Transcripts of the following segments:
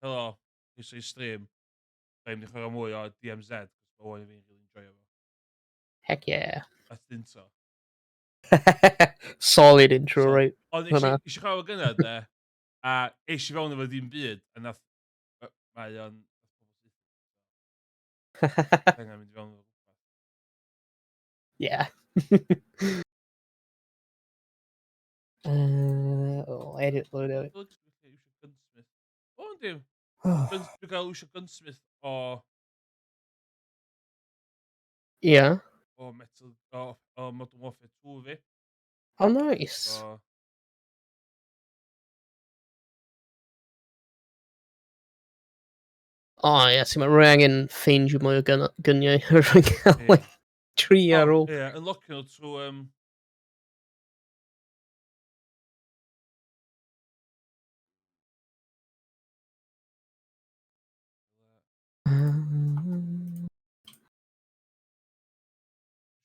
Helo, croeso i stream. Fe'n i chwarae mwy o DMZ, cos ma' hwn i fi'n rili enjoio fo. Heck yeah. That's the intro. Solid intro, So, right? ond Hwnna. isie chwarae gynna de, a eish i fewn efo ddim byd, a nath mae o'n penga mynd i fewn efo rwbath. Yeah. Edit load out. Iwsio gunsmith. O, yndi. Dwi'n cael iwsio gunsmith o Yeah. metal, o Modern Warfare 2 fi. Oh, nice. So, Oh, yeah, so mae rhai angen ffeindio mwy o gyniau. Rwy'n cael, ie. like, 3 ar ôl. Ie, unlockio nhw trwy,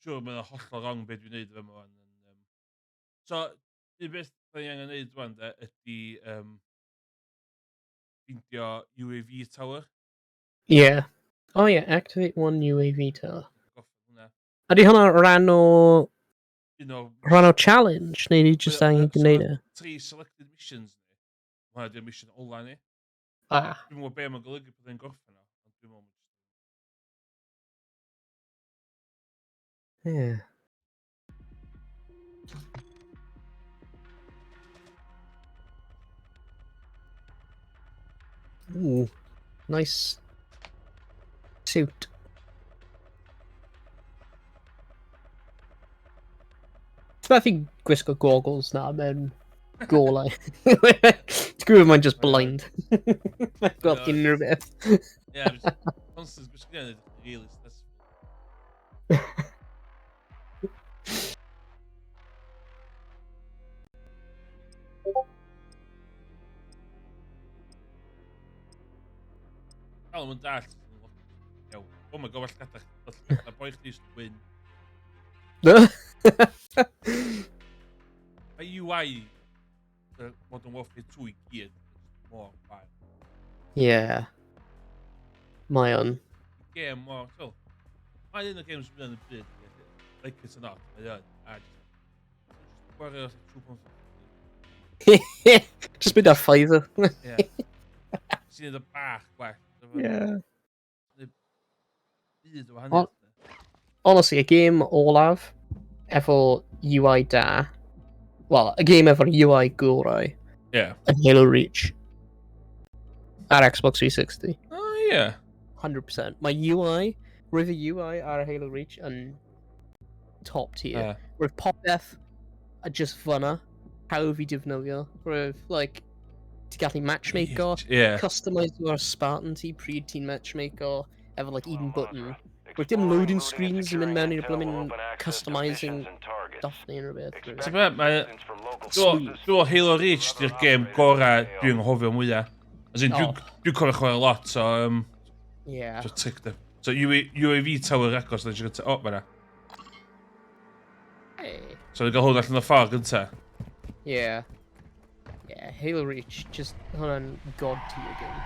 siŵr mae'n hollol wrong be dwi'n neud efo fo wan. So, un beth da ni angen neud wan de, ydy ffeindio UAV tower. Yeah. Oh, yeah, activate one UAV tower. Goffa hwnna. Ydy hwnna rhan o Un o challenge, neu ni just angen gwneud e? 3 selected missions ni. Hwnna di'r mission ola ni. Ah. Dwi'n meddwl be mae'n golygu bod e'n goffa nhw. Ond dwi'n meddwl Yeah. Ooh, nice suit. It's methu gwisgo goggles na mewn golau. Screw mae'n just blind. Mae'n gweld unrhyw beth. Ie, constance gwisgo yn really stressful. Dal yn dall. Iawn. Oh my god, well gadach boi chdi just win. Mae UI Modern Warfare 2 i gyd mor ffain. Yeah. Mae o'n. Game mor, so, mae un o games fydd yn y byd, like it or not, mae yn, a just gwario 2.50. Just mynd ar Fiverr. Ie. Sy'n edrych bach gwell. Yeah. Byd o wahaniaeth. Honestly, y game olaf efo UI da, well, y game efo'r UI gorau Ie. yn Halo Reach ar Xbox 360. O ie. 100%. Mae UI, roedd y UI ar Halo Reach yn top tier. Roedd popeth a just fyna, hawdd i defnyddio. Roedd, like, ti gallu matchmaker, customiser o'r Spartan ti, pryd ti'n matchmaker, efo, like, un button. Roedd dim loading screens yn mynd mewn i'r blymyn customizing stuff neu unrhyw beth. So be, dwi'n Halo Reach di'r game gorau dwi'n hofio mwyaf. As in, dwi'n cofio chwarae lot, so, Yeah. just tick them. So, UAV tower records, then you're going to, mae na. Hey. So, dwi'n gael hwn allan o'r ffordd gynta. Yeah. Yeah, Halo Reach, just hwnna'n god tier game.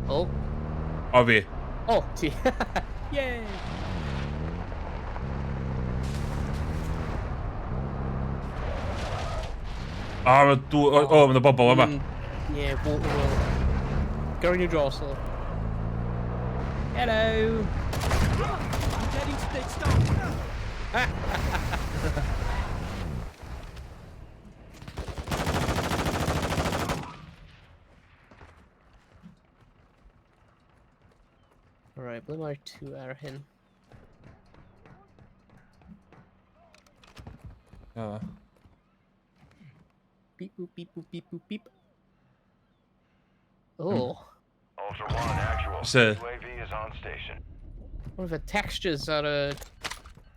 Oh. O fi. Oh, ti. Yay! Mae yna bobl yma. Yeah, water world. Gyrru nhw dros o. Hello! Alright, ble mae'r 2 ar hyn? Beep boop beep boop beep boop beep. Oh. Ultra One, actual. So- UAV is on station. What are the textures ar y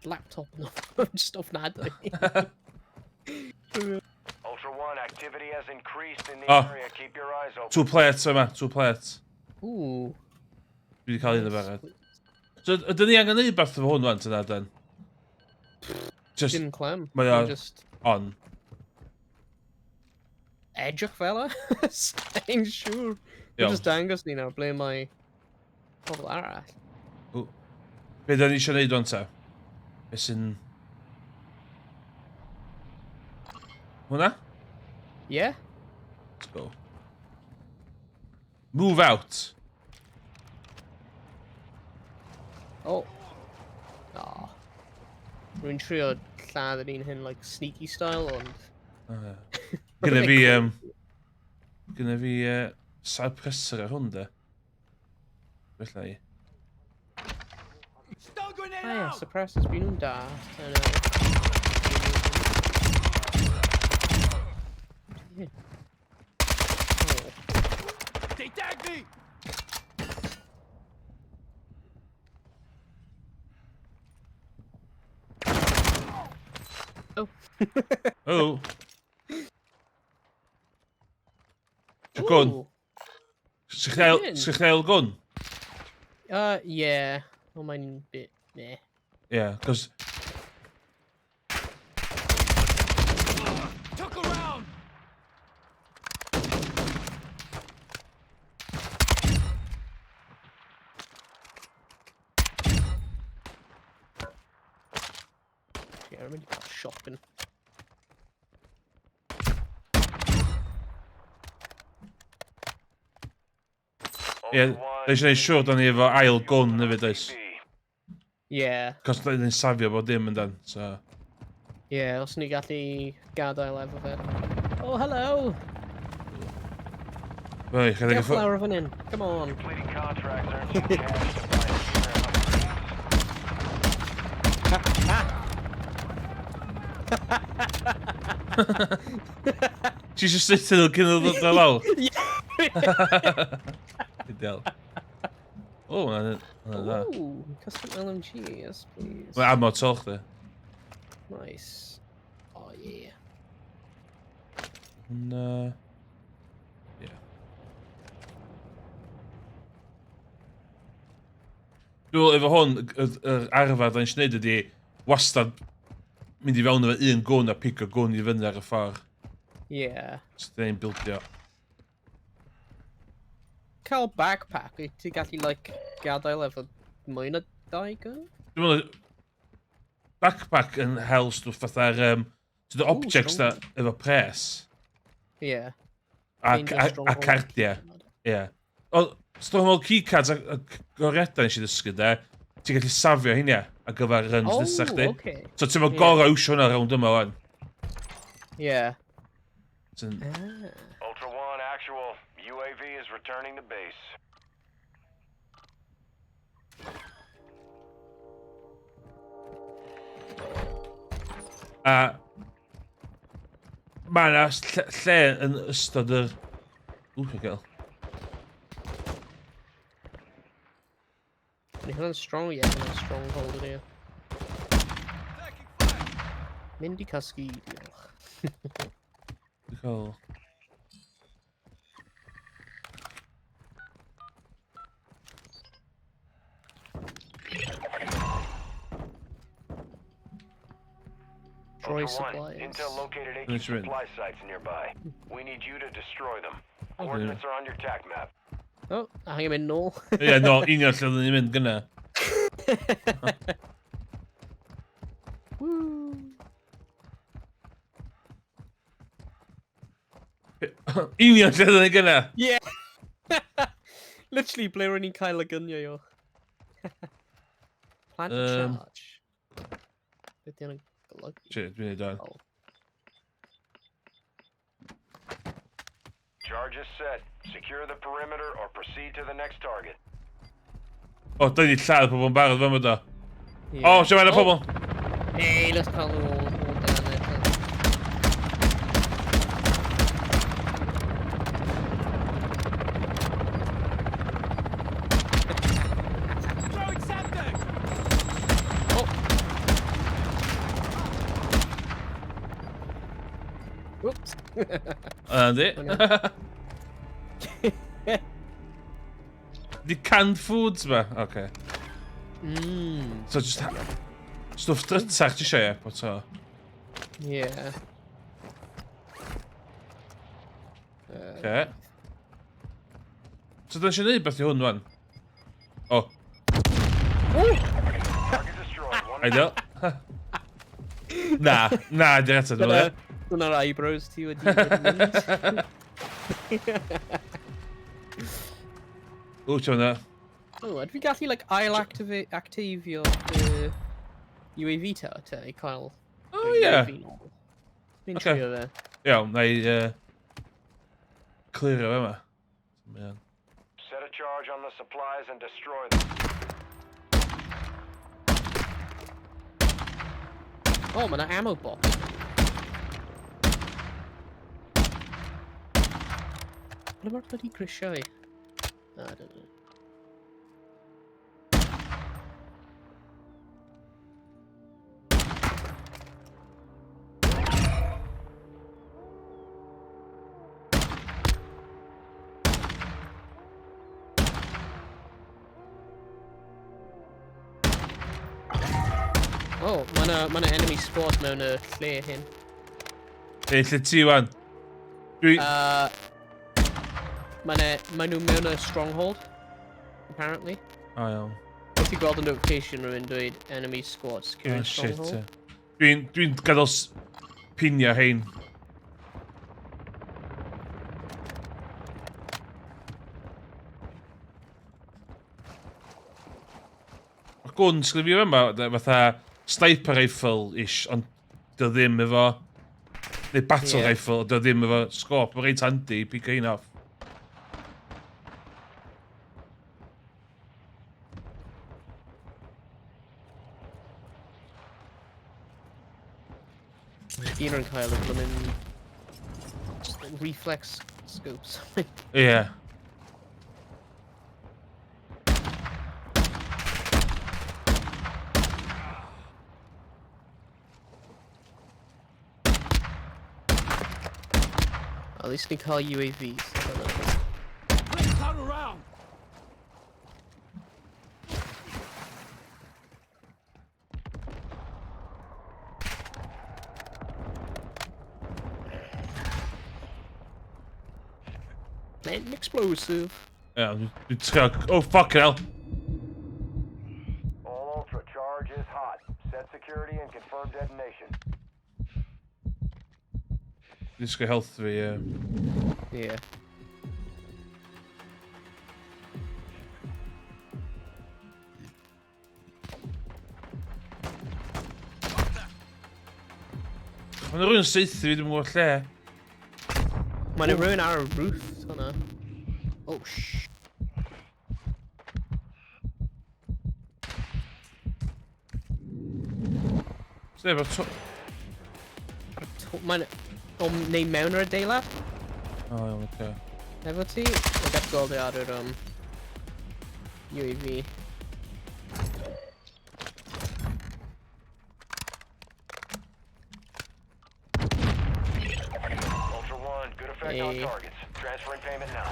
laptop no? Just off na Ultra One, activity has increased in the Oh. area. Keep your eyes open. 2 plates yma, 2 plates. Ooh. Dwi wedi cael un o ferod. So, ydyn ni angen neud beth efo hwn fan tyna, den? Just Dim clem. Mae o Just on. edrych fel e. Saying siŵr. Dwi'n Iawn. just dangos ni nawr ble mae pobl arall. W, be da ni eisiau neud o'n ta? Be sy'n... Hwna? Yeah? Let's go. Move out. Oh. Oh. Rwy'n trio lladd yr un hyn, like, sneaky style, ond... Gynna fi, Gynna fi, suppressor ar hwn, de. Fella i. Ah, yeah, suppressors, byd nhw'n da. They tagged me! Oh. Oh. Ti'n gun? Ooh. Sych chael gun? Yeah. Oh, mae'n bit meh. Yeah, cos... Took around! Yeah, I'm really got shotgun. Ie, eisiau neud siwr da ni efo ail gun hefyd oes. Yeah. Cos da ni'n safio bod dim yn dan, so... Yeah, os ni gallu gadael efo fe. Oh, hello! Rai, chyd Get flower fan hyn. Come on. Completing contracts earns you cash to buy She's just sitting there gyn o'r dod lawr. Ideal. O, hwnna'n da. Ooh, custom LMG, yes please. Mae amod tolch de. Nice. Oh yeah. Hwna... Ie. Dwi'n efo hwn, yr arfer da'n sineud ydi wastad mynd i fewn efo un gwn a pico gwn i fyny ar y ffordd. Yeah. So da ni'n bildio. Cael backpack, wyt ti gallu, like, gadael efo mwy na 2 gun? Dwi'n meddwl... Backpack yn hel stwff fatha'r... Ti'n objects na efo pres. Yeah. A cardiau. Ie. O, stwff fel keycards a goriadau nes i ddysgu de, ti'n gallu safio hynny ar gyfer runs nesa chdi. Okay. So ti'n meddwl gorau iwsio hwnna rownd yma wan. Yeah. Ultra One, actual. UAV is returning to base. A... Mae yna lle yn ystod yr... Ww, gael. Ni hwnna'n strong, ie, hwnna'n strong hold yn here. Mynd i cysgu, diolch. Dwi'n cael... Troy Ultra One, supplies. Intel located 8 Finish it. supply sites nearby. We need you to destroy them. Coordinates are on your TAC map. Oh, a hang mynd nôl. Ie, no, union lle oedden ni'n mynd gyna. Woo. Union lle oedden ni gyna. Yeah! Literally, ble rwy'n ni'n cael y gyniau o. Plant charge. Beth yna'n golygu? Shit, dwi'n neud o'n. Oh. Charge is set. Secure the perimeter or proceed to the next target. O, da ni lladd pobl yn barod fan do. Yeah. O, siarad y pobl. Hey, let's cael nhw all down there. Throwing something! Whoops. Yndi. Di canned foods ma? Oce. So just... Stwff drytach ti eisiau, pot o. Yeah. Okay. So da eisiau neud beth i hwn, wan? O. Target destroyed. One Aidio. Na, di eto, dwi'n meddwl. Dyna'r eyebrows ti wedi mynd. O, ti'n meddwl. O, ydw fi gallu, like, actifio UAV tower te i cael... O, ie. Fi'n Ocê. trio fe. Iawn, na i clirio fe yma. Iawn. Set a charge on the supplies and destroy them. O, mae 'na ammo box. Ble mae'r bloody grisiau? I don't know. O, mae 'na enemy spawns mewn y lle hyn. Lle ti, wan? Dwi... Mae nhw mewn y stronghold, apparently. O, iawn. Wrth i gweld y notification rhywun dweud enemy squad Oh, securing shit. stronghold. Dwi'n gadael pinia hein. Mae'r gwn sgrifio yma, fatha sniper rifle-ish, ond dio ddim efo... Neu battle Ie. rifle, dio ddim efo scope. Mae'n reit handi, pico un off. Un o'r cael y blymyn... reflex scopes. Ie. At least ni'n cael UAVs. Let's turn around. An explosive. Ie, dwi'n trio... Oh, fucking hell. All Ultra, charge is hot. Set security and confirm detonation. Dwi'n sgwyd health fi, ie. Yeah. Mae'n rhywun seithi fi, dwi'n gwybod lle. Mae 'na rhywun ar y roof, hwnna. Oh, shh. Sef, o'r to... Mae'n... O, neu mewn ar y deilad? O, iawn, oce. Efo ti? O, gall gweld ar yr, UAV. Ultra One, good effect on Hey. targets. Transferring payment now.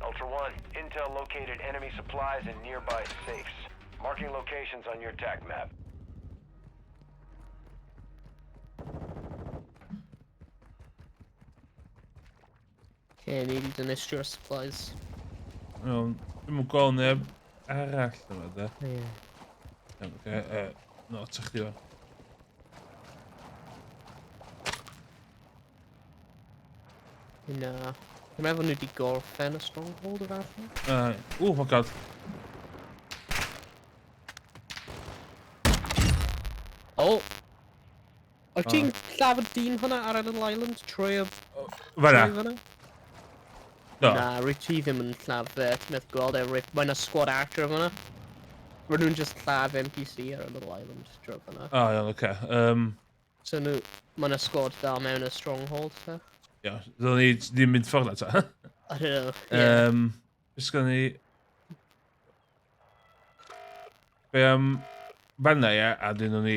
Ultra One, intel located enemy supplies in nearby safes. Marking locations on your TAC map. Okay, I need to dynastio supplies. Iawn, dwi'n mwyn gweld neb arall yma, da. Yeah. Iawn, oce, no, ta chdi fo. Na. Dwi'n meddwl nhw wedi gorffen y stronghold o fath. Oh my god. O! Wyt ti'n llafod dyn hwnna ar y little island trwy y... Fanna. fanna? No. Na, rwyt ti ddim yn llaf fe. Ti'n meddwl gweld e, mae 'na squad actor fanna. Rydyn nhw'n just llaf NPC ar y little island drwy fanna. O, iawn, oce. So nhw... Mae 'na squad dal mewn y stronghold, so... Iawn, dylwn ni ddim mynd ffordd na ta. I don't know. Yeah. Ys gan ni... Be fanna, ie, a dyn nhw'n ni...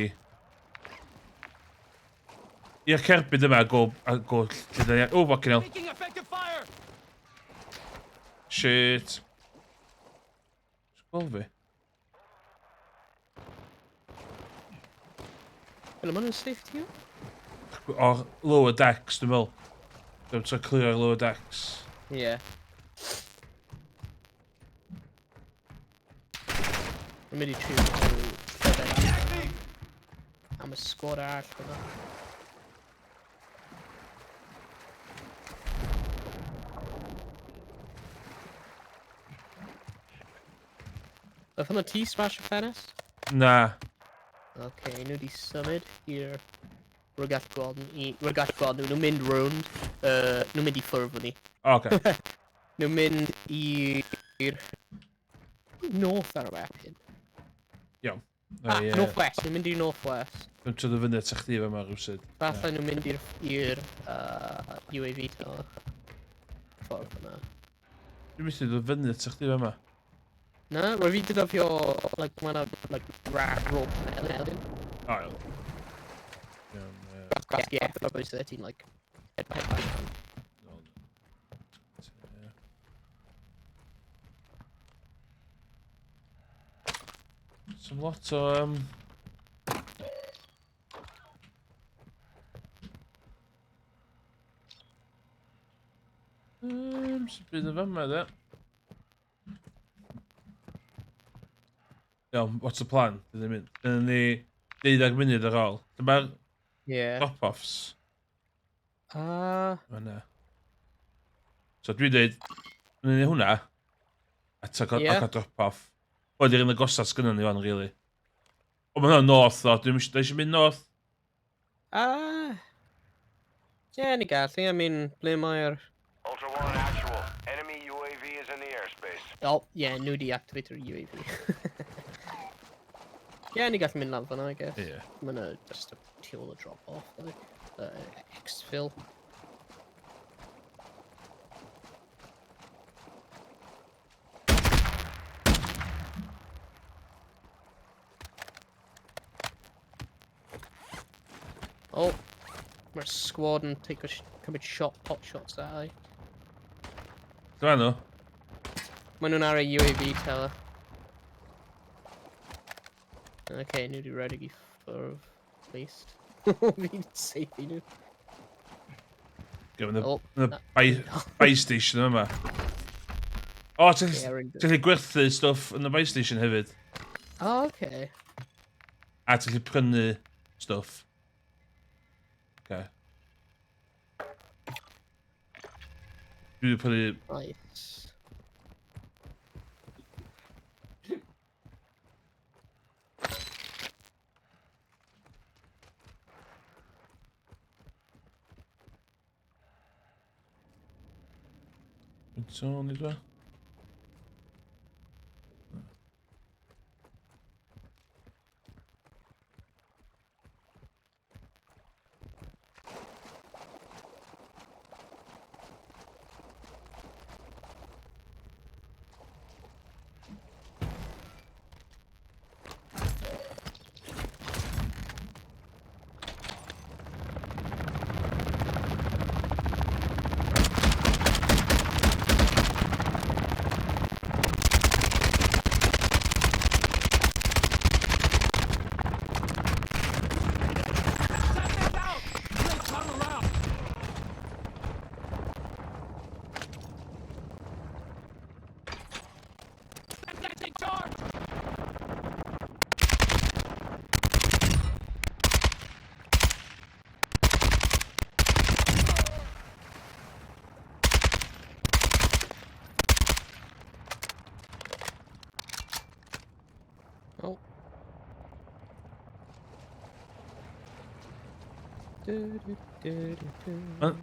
I'r cerbyd yma, go... Oh, fucking hell. Taking effective fire. Shit. Sgol fi. Wel, mae'n safe ti yw? Or lower decks, dwi'n meddwl. Dwi'n to clear lower decks. Yeah. I'm ready to I'm a squad arch for that. Of hwnna ti smash y ffenest? Na. Okay, nhw di symud i'r rygall gweld nhw'n mynd rownd, nhw'n mynd I ffwrdd ni. Okay. Nhw'n mynd i'r north ar y weapon. Iawn. Northwest, nhw'n mynd i'r northwest. Dwi'n trwy'n fyny at chdi fe yma rhywsyd. Falle nhw'n mynd i'r UAV tower. Ffordd hwnna. Dwi'n mynd i fyny at chdi fe yma. Na, rwy fi dydofio, like, ma'na, like, rope elin. O, iawn. Yeah, but obviously ti'n, like, headbang. Some lot o, sy'n byd y fyma, de. Iawn, what's the plan? Dyna ni 12 munud ar ôl. Dyma'r drop-offs. Yna. So dwi'n dweud, dwi'n ei hwnna, a cael drop-off. Oedd i'r un agosas gynnu ni fan, really. O, mae hwnna'n north, o. Dwi'n eisiau mynd north. Yeah, ni gallu. I mean, ble mae'r... Ultra One actual. Enemy UAV is in the airspace. Oh, yeah, nhw di activator UAV. Yeah, ni gallu mynd lan fan'na, I guess. Yeah. Mae'n just a fuel drop-off, like, exfil. Oh, mae'r squad yn cymryd pot shots at I. Dyma nhw. Maen nhw'n ar y UAV tower. Okay, nhw di redig I ffwrdd, at least. Fi'n safe I nhw. Buy station yma. O, ti'n gallu gwerthu stwff yn y buy station hefyd. Oh, okay. A ti'n gallu prynu stwff. Okay. Dwi wedi prynu... Nice. So, nid fe?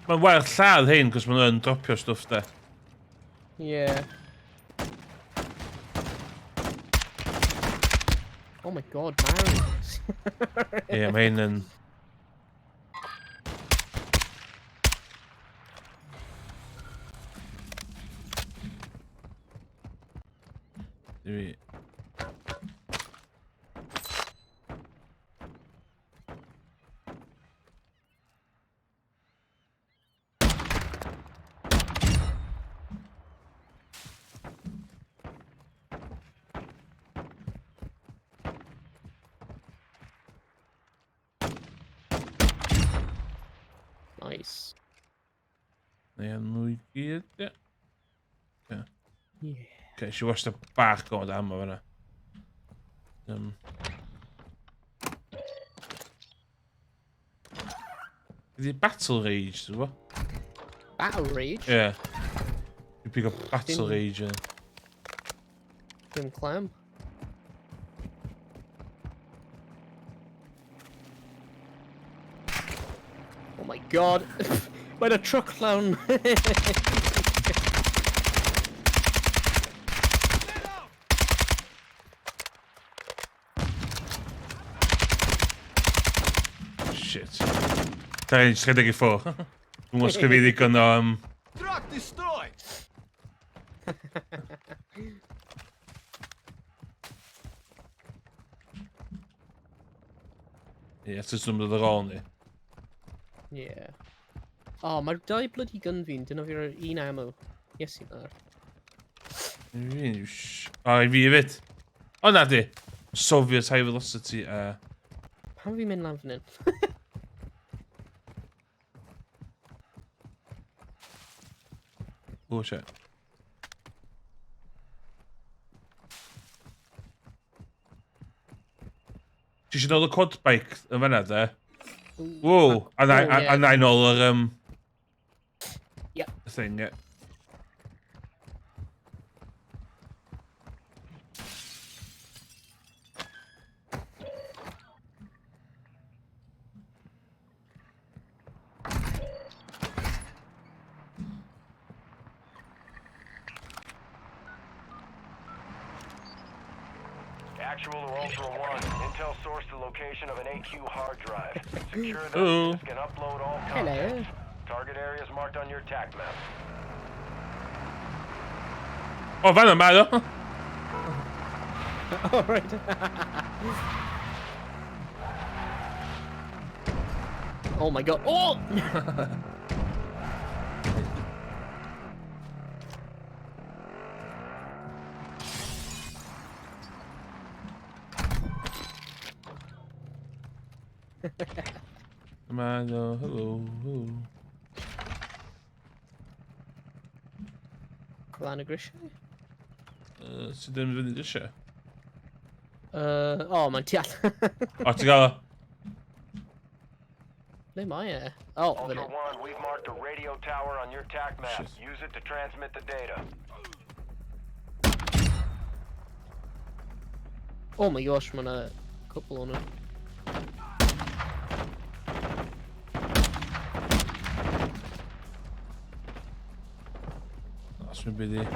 Mae'n wael lladd hein, cos maen nhw'n dropio stwff de. Yeah. Oh my god, Marius. Ie, mae hyn yn... Nice. Neu nhw I gyd, ie. Yeah. Okay, she watched a bach gormod o ammo fan'na. Ydi Battle Rage, dwi'n gwybod? Battle Rage? Ie. Dwi'n pick up Battle Rage yn. Dim clem. Oh my god. Mae'n a truck llawn. Shit. Da i'n just rhedeg I ffwr. Dwi'n mwyn sgrifennu ddigon o... Truck destroy! Ie, ti'n dwi'n dod ar ôl ni. Yeah. Oh, mae'r dau bloody gun fi'n dyna fi'r un ammo. Yes, i mar. O, I fi hefyd. O, na di. Soviet High Velocity a... Pam fi'n mynd lan fan hyn? O, shit. Ti eisiau nôl y quad bike yn fan'na, de? Whoa! A na I nôl yr, Yep. y thing, ie. Actual to Ultra One. Intel sourced the location of an AQ hard drive. Secure the Hello. disk and upload all Hello. contents. Target areas marked on your TAC map. O, fan yma, do? Alright. Oh my god. Oh! Yma, do, hello, hello. Clan o grisiau? Sydd ddim fyny dysio? Oh, mae'n tu allan. O, ti'n gael o? Ble mae e? Oh, Ultra fyny. One, we've marked a radio tower on your TAC map. Shit. Use it to transmit the data. Oh my gosh, mae'n a couple on it. That's my biddy.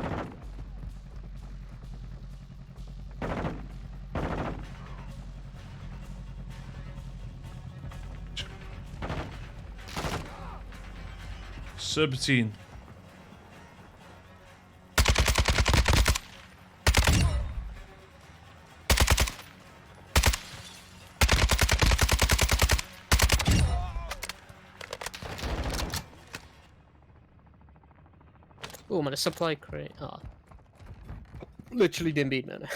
Serpentine. Oh, mae'n a supply crate. Oh. Literally dim byd mewn.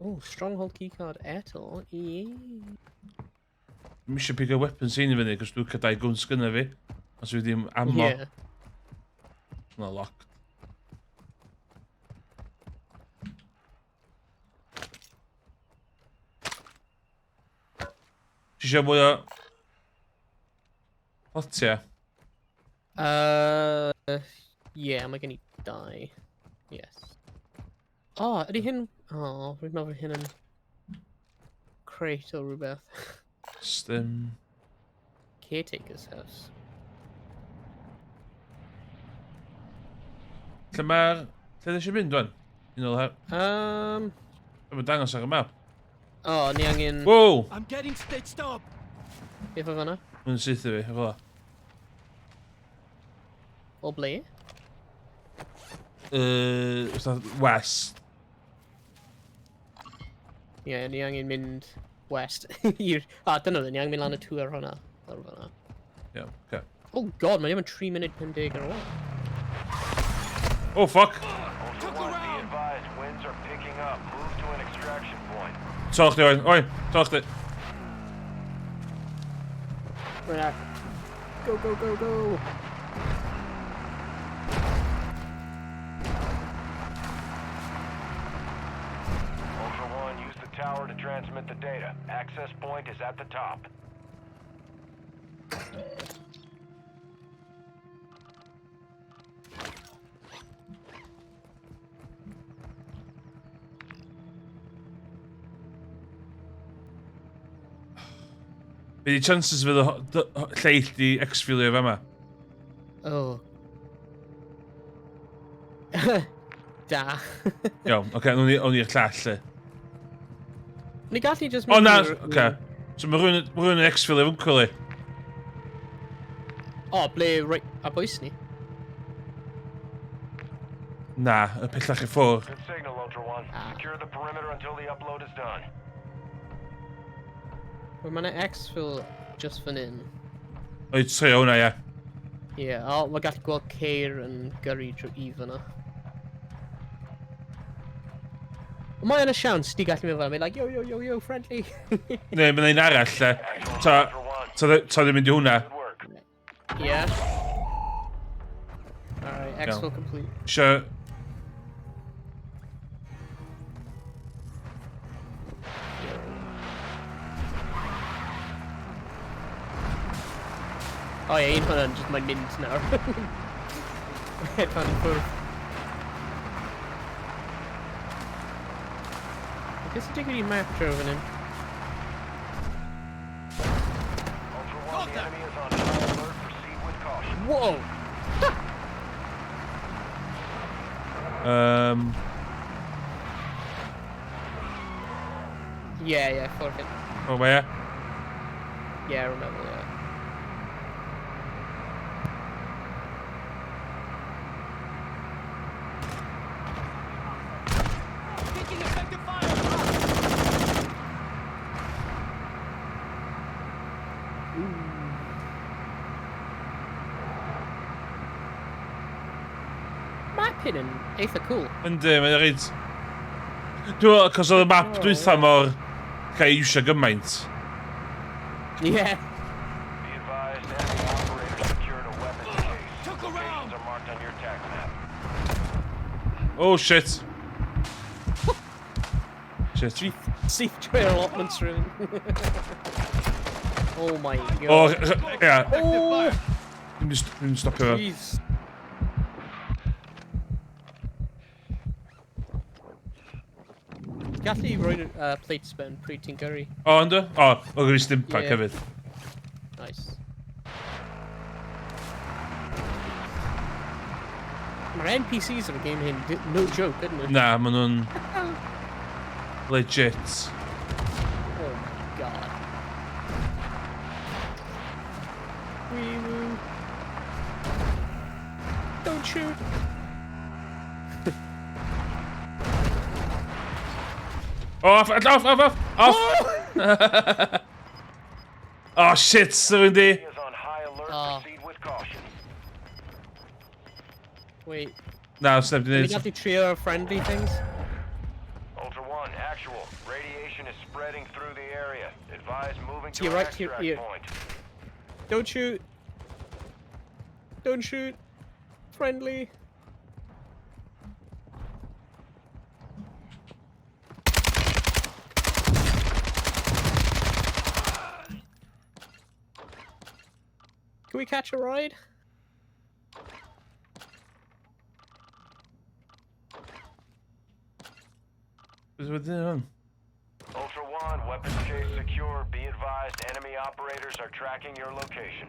Oh, stronghold keycard eto. Yeah. Dwi'n eisiau pick a weapons un I fyny, cos dwi'n cadau guns gyda fi. Os dwi ddim ammo. Yeah. No lock. Ti eisiau mwy o... Potia? Yeah, mae gen I dau. Yes. Oh, ydy hyn... Oh, rwy'n meddwl hyn yn... Crate o rhywbeth. Stim... Caretaker's house. Lle mae'r... Lle ddys i fynd, dwi'n? Un o'r her... Mae'n dangos ar y map. Oh, ni angen... Wow! I'm getting stitched up! Beth o fanna? Mae'n syth I fi, efo. O ble? West. Ie, ni angen mynd west. Dyna dde, ni angen mynd lan y tŵr hwnna. Ar fanna. Iawn, oce. Oh god, mae ddim yn 3 munud 50 ar ôl. Oh, fuck! Ultra One, be advised, winds are picking up. Move to an extraction point. Torch di, oen. Oen, torch di. Right. Go, go, go, go. Ultra One, use the tower to transmit the data. Access point is at the top. Be di chances fydd y lleill di exfilio fe yma? Oh. Da. Iawn, oce, o'n i'r llall lle. Ni gallu just O mynd na, i'r- oce. So mae rhywun yn exfilio fy ymchwil i. O, ble, right, a bwys ni? Na, y pellach i ffwrdd. Good signal, Ultra One. Ah. Secure the perimeter until the upload is done. Wel, mae yna exfil just fan hyn. O'i trio hwnna, ie. Ie, o, mae gallu gweld ceir yn gyrru drwy i fyna. Ond mae yna siawns, di gallu mynd fel, like, yo, yo, yo, yo, friendly. Ne, mae'n ein arall lle. Ta ddim mynd i hwnna. Good work. Yeah. Alright, exfil complete. Isio... O ie, un hwnna'n just mae'n mynd nawr. Hedfan i ffwrdd. Beth sy'n digwydd i map draw fan hyn? Ultra One, the enemy is on high alert. Proceed with caution. Whoa! Yeah, ffwrdd hyn. O, mae e? Yeah, I remember, yeah. Taking effective fire! Map hyn yn eitha cool. Yndi, mae'n rhaid... Dwi'n cos oedd y map dwytha mor... cael ei iwsio gymaint. Yeah. Be advised, enemy operators secured a weapons case. Took Locations around. are marked on your tac map. Oh, shit. Shit. See trailer allotments room. Oh my god. O, ia. Oh, Dwi'n stopio fo. jeez. Gallu roi'r plate spin pryd ti'n gyrru. O, ynddo? O, o gyda stimpack Ie. hefyd. Nice. Mae'r NPCs o'r game hyn, no joke, ydyn nhw? Na, maen nhw'n... legit. Oh my god. Wee woo. Don't shoot. Off! Oh, shit, so yndi. Enemy is on high alert. Ah. Proceed with caution. Wait, Na, sneb di we neud. have to trio friendly things? Ultra One, actual. Radiation is spreading through the area. Advise moving To to your an right, to your- extract here. point. Don't shoot. Don't shoot. Friendly. Can we catch a ride? Beth wedyn hwn? Ultra One, weapons case secure. Be advised, enemy operators are tracking your location.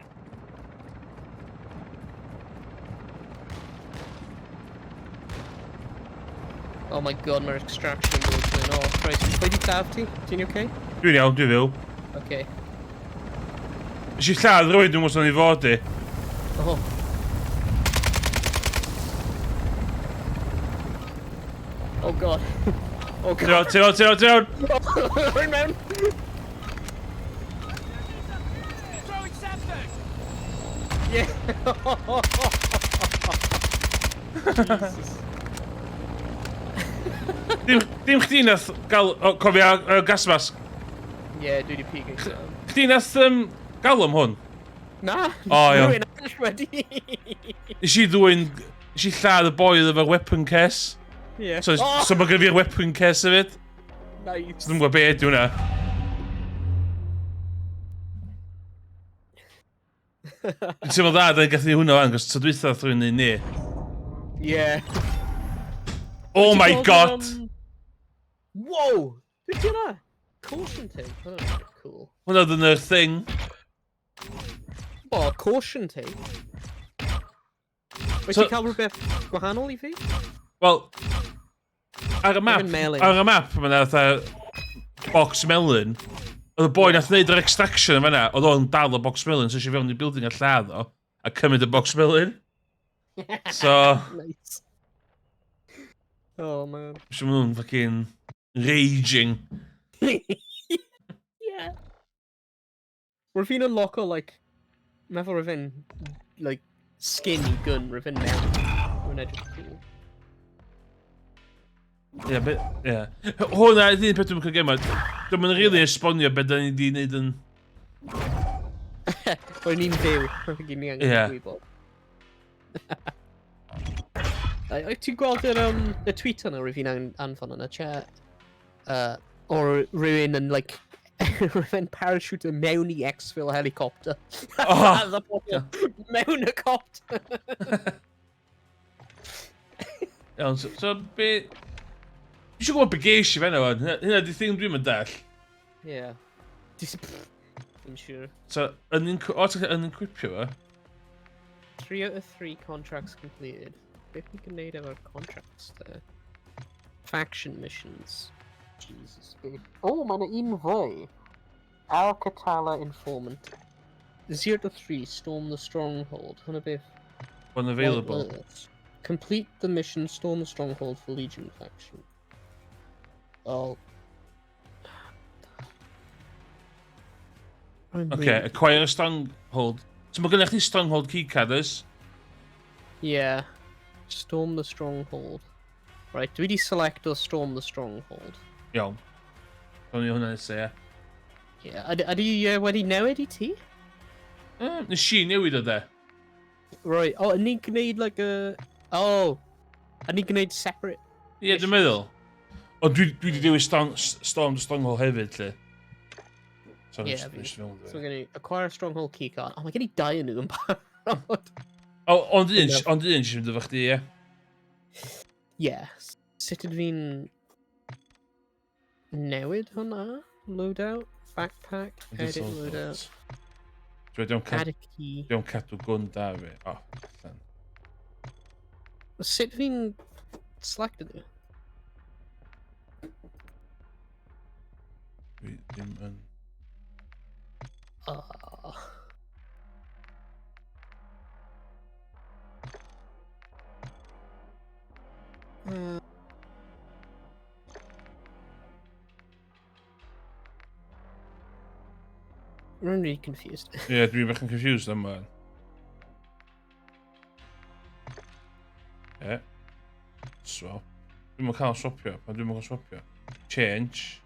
Oh my god, mae'r extraction mode's yn off. Right, pwy di lladd ti? Ti'n okay? Dwi'n iawn, dwi'n fyw. Okay. Nes i lladd rwy'n dwi'n mwyn i fod i. Oh. Oh god. Oh god. Ti'n Run mewn! Throwing sapsuit! Yeah. Jesus. Dim chdi nath gael... Cofio gas mask. Yeah, dwi di pig exam. Chdi nath gael am hwn. Na, O, iawn. rhywun arall wedi. Nes i lladd y boi efo'r weapon case. Ie. So mae gen fi'r weapon case hefyd. Nice. So dwi'n gwybod be ydi hwnna. Dwi'n teimlo da, da gath ni hwnna fan, gos ta dwytha rwy'n neud ni. Ie. Oh my god! Whoa! Be di hwnna? Caution tape. Hwnna'n cool. Hwnna dyn yr thing. O, caution tape. Wyt ti'n cael rhywbeth gwahanol i fi? Wel, ar y map, Even melon. ar y map, mae'n fatha box melon. Oedd y boi nath wneud yr extraction yn fan'na, oedd o'n dal y box melon, so eisiau fewn i'r building a lladd o, a cymryd y box melon. So... Nice. Oh, man. So maen nhw'n fucking raging. Yeah. Rwy'n fi'n unlock o, like... Meddwl rwy'n, like, skinny gun rwy'n mewn. Rwy'n edrych cool. Ie, ie. Hwna, ydy'n peth dwi'n cael gemau. Dwi'n mynd rili esbonio beth da ni di wneud yn... Rwy'n ni'n fyw. Rwy'n ni angen gwybod. Ti'n gweld y tweet yna rwy'n anfon yn y chat? O rwy'n yn, like, rwy'n parachute mewn i exfil helicopter. Mewn y copter. Iawn, so be... Dwi eisiau gwybod be geis i fenna fan. Hynna di thing dwi'n mynd all. Ie. Dwi'n siŵr. So, yn encryptio fe? 3 out of 3 contracts completed. Beth ni'n gwneud efo'r contracts there? Faction missions. Jesus. Oh, mae'n un fwy. Alcatala informant. 0 to 3, storm the stronghold. Hwna beth. Unavailable. Complete the mission, storm the stronghold for Legion faction. Oh. Okay, acquire a stronghold. So mae gennych chi stronghold keycarders? Yeah. Storm the stronghold. Right, dwi wedi select o storm the stronghold. Iawn. Dwi'n ni hwnna nes e. Yeah, ydy wedi newid i ti? Nes i newid o de. Right, oh, a ni'n gwneud like a... Oh! A ni'n gwneud separate... Ie, dwi'n meddwl. O, dwi wedi dewis Storm the Stronghold hefyd, lle. So, Yeah, so we're gonna acquire a stronghold keycard. Oh, mae gen I 2 nhw yn barod. O, ond un sy'n mynd efo chdi, ie? Yes. Sut ydw fi'n... newid hwnna? Loadout? Backpack? Edit loadout? Add a key. Dwi'n cadw gwn da fi. O, allan. Sut fi'n selected nhw? Dwi ddim yn... I'm really confused. Ie, dwi'n bach yn confused am man. Ie. Swap. Dwi'n mynd cael swapio, pan dwi'n mynd cael swapio. Change.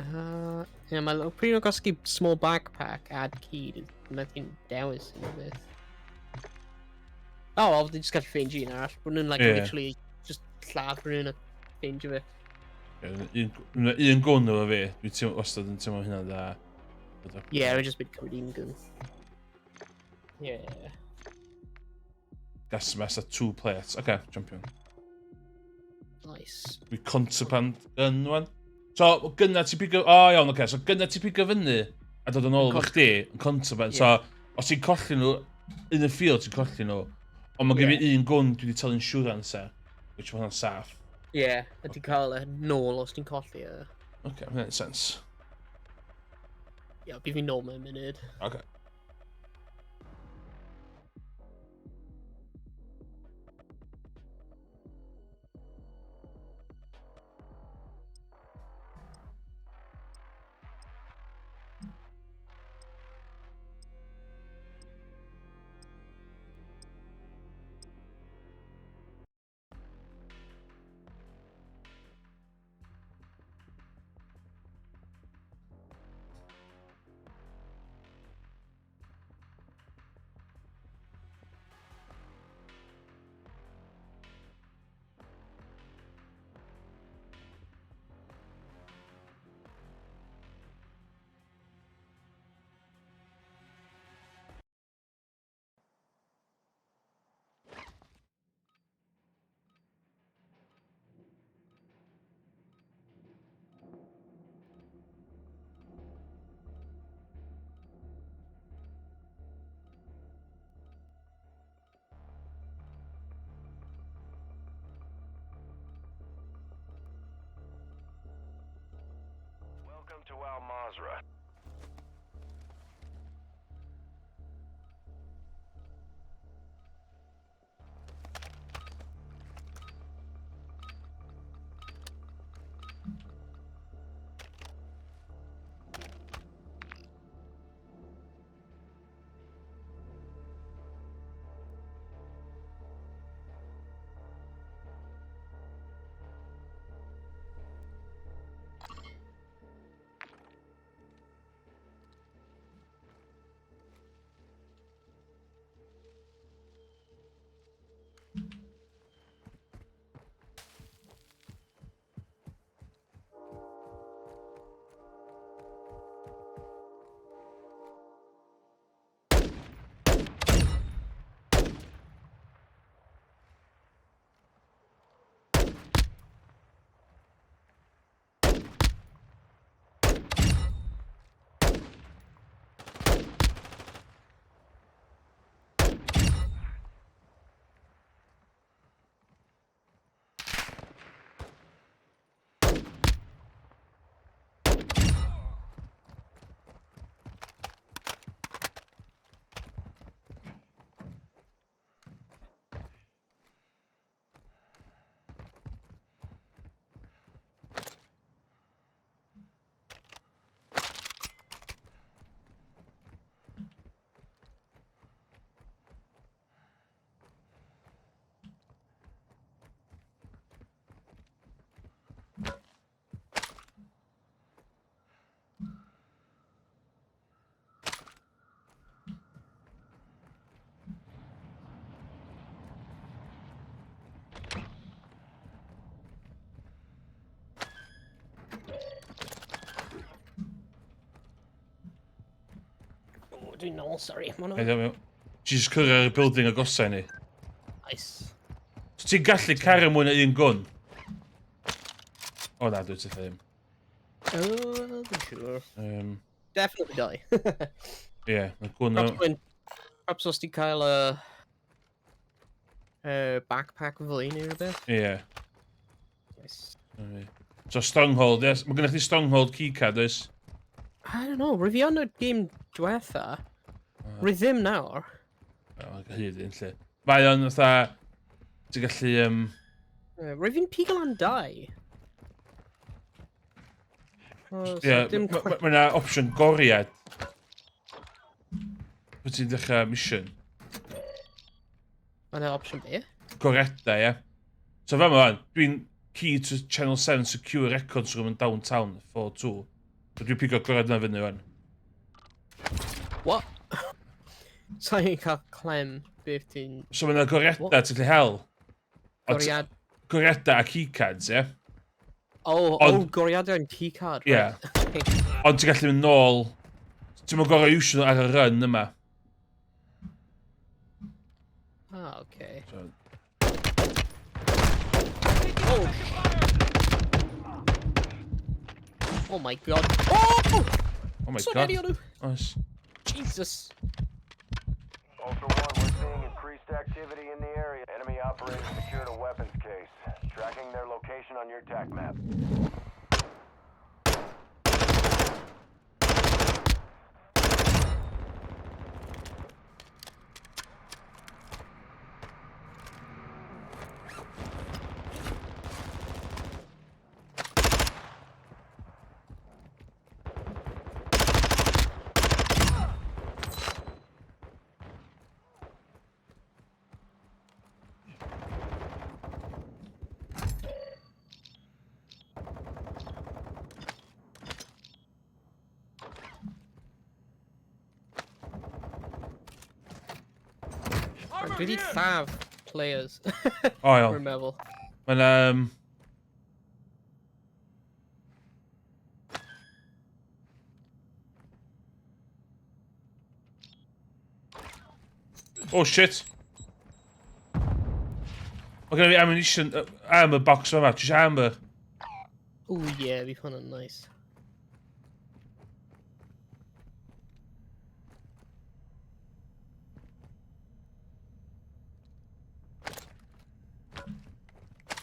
Yeah, mae'n pryd o'n gosgi small backpack, add key, nothing dewis yn y beth. Oh, well, they just got to ffeindio un arall. Bod nhw'n, like, literally just lladd rhywun a ffeindio fe. Un gwn efo fi, dwi'n wastad yn teimlo hynna da. Yeah, I've just been cymryd un gun. Yeah. Gas master 2 plates. Okay, champion. Nice. Dwi contraband gun wan. So, gynna ti pigo... O, iawn, oce. So, gynna ti pigo fyny a dod yn ôl efo chdi yn contraband. So, os ti'n colli nhw, in the field ti'n colli nhw, ond mae gen fi un gwn dwi wedi talu insurance e, which mae hwnna'n saff. Yeah, a ti'n cael e nôl os ti'n colli e. Okay, mae'n neud sense. Yeah, bydd fi nôl mewn munud. Okay. Al Mazrah. Oh, dwi'n nôl, sorry. Just cyrra'r building agosau ni. Nice. So ti'n gallu cario mwy na un gun? O na, dwi'n ti ddim. Oh, I'm sure. Definitely die. Ie, na gwn o... Perhaps os ti'n cael backpack fel un neu rhywbeth. Ie. Nice. So Stronghold, yes. Mae gennych chi Stronghold keycard, oes? I don't know, rydw i yn y game diwetha. Rydw ddim nawr. O, hyd un lle. Mae o'n fatha... Ti'n gallu... Rydw i'n pigo lan 2. Ie, mae yna opsiwn goriad. Pwy ti'n dechrau mission? Mae yna opsiwn be? Goriadau, ie. So fe ma'n, dwi'n key to Channel 7 secure records room in downtown, 4-2. So dwi'n pigo goriad na fyny fan. What? Sa'n cael clem beth ti'n... So mae yna goriadau ti'n gallu hel. Goriad... Goriadau a keycards, ie. Goriadau yn keycard. Ie. Ond ti'n gallu mynd nôl... Ti'n mynd gorau iwsio nhw ar y run yma. Okay. So, Oh my god. Oh! oh my So god. many of them. Nice. Jesus. Ultra One, we're seeing increased activity in the area. Enemy operators secured a weapons case. Tracking their location on your TAC map. Dwi di lladd players. O iawn. Rwy'n meddwl. Mae'n Oh shit. Mae gen i fi ammunition, armor box yma, just armor. Ooh yeah, fi hwn yn nice.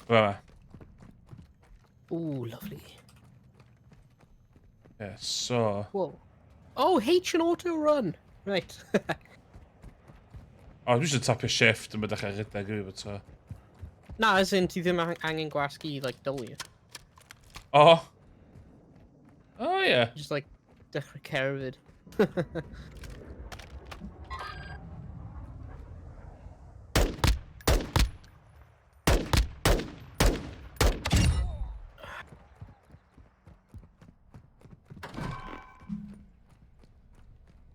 Yma. Ooh, lovely. Yeah, so... Whoa. Oh, H and auto run. Right. O, dwi eisiau tapio shift yn byddech chi'n rhedeg i fi, so... Na, as in, ti ddim angen gwasgu, like, W. O! O, ie. Just, like, dechrau cerfyd.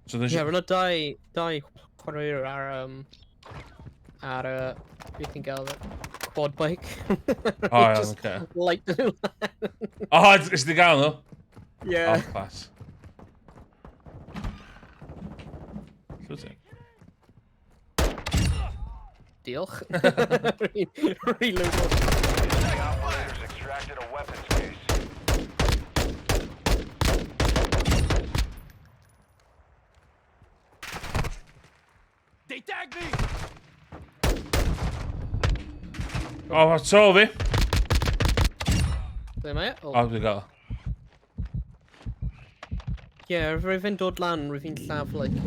So, Yeah, we're not dau chwaraewr ar beth ti'n gael fe? Quad bike. O, iawn, Just oce. light nhw. O, ys ti gael nhw? Yeah. O, class. Llwyth. Diolch. Reload. Enemy operators extracted a weapons case. They tagged me! O, mae to fi. Ble mae e? O, Oh. dwi'n gael. Yeah, rwy'n fi'n dod lan, rwy'n fi'n llaf, like,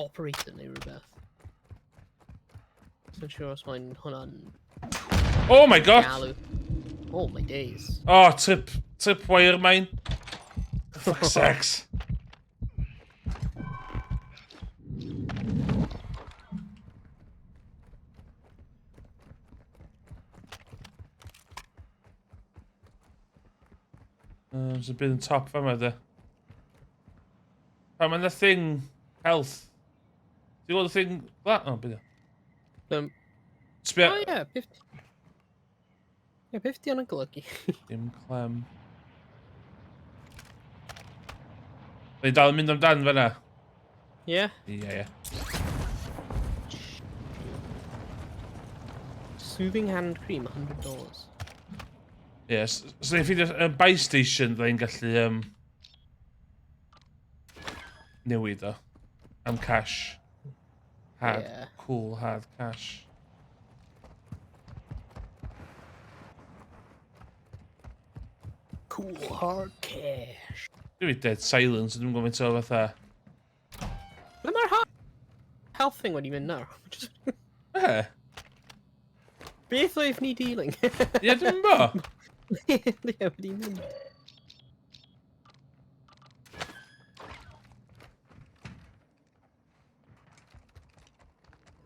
operator neu rhywbeth. So'n siŵr os mae'n hwnna'n Oh my god! galw. Oh my days. Oh, trip wire mine. Fuck's sakes. There's a bit on top fama de. Pan mae'n y thing health. Do you want the thing that? Oh, byd. Sbia. Oh yeah, 50. Yeah, 50 yn y golygu. Dim clem. Ni dal yn mynd amdan fan'na. Yeah. Ie. Soothing hand cream, $100. Yes. So ni'n ffeindio y buy station dda i'n gallu newid o. Am cash. Hard. Yeah. Cool hard cash. Cool hard cash. Dwi'n dead silence, dwi'n gwybod o fatha. Ble mae'r health thing wedi mynd nawr? Beth oedd ni dealing? Ie, dwi'n bo. Ie, wedi mynd.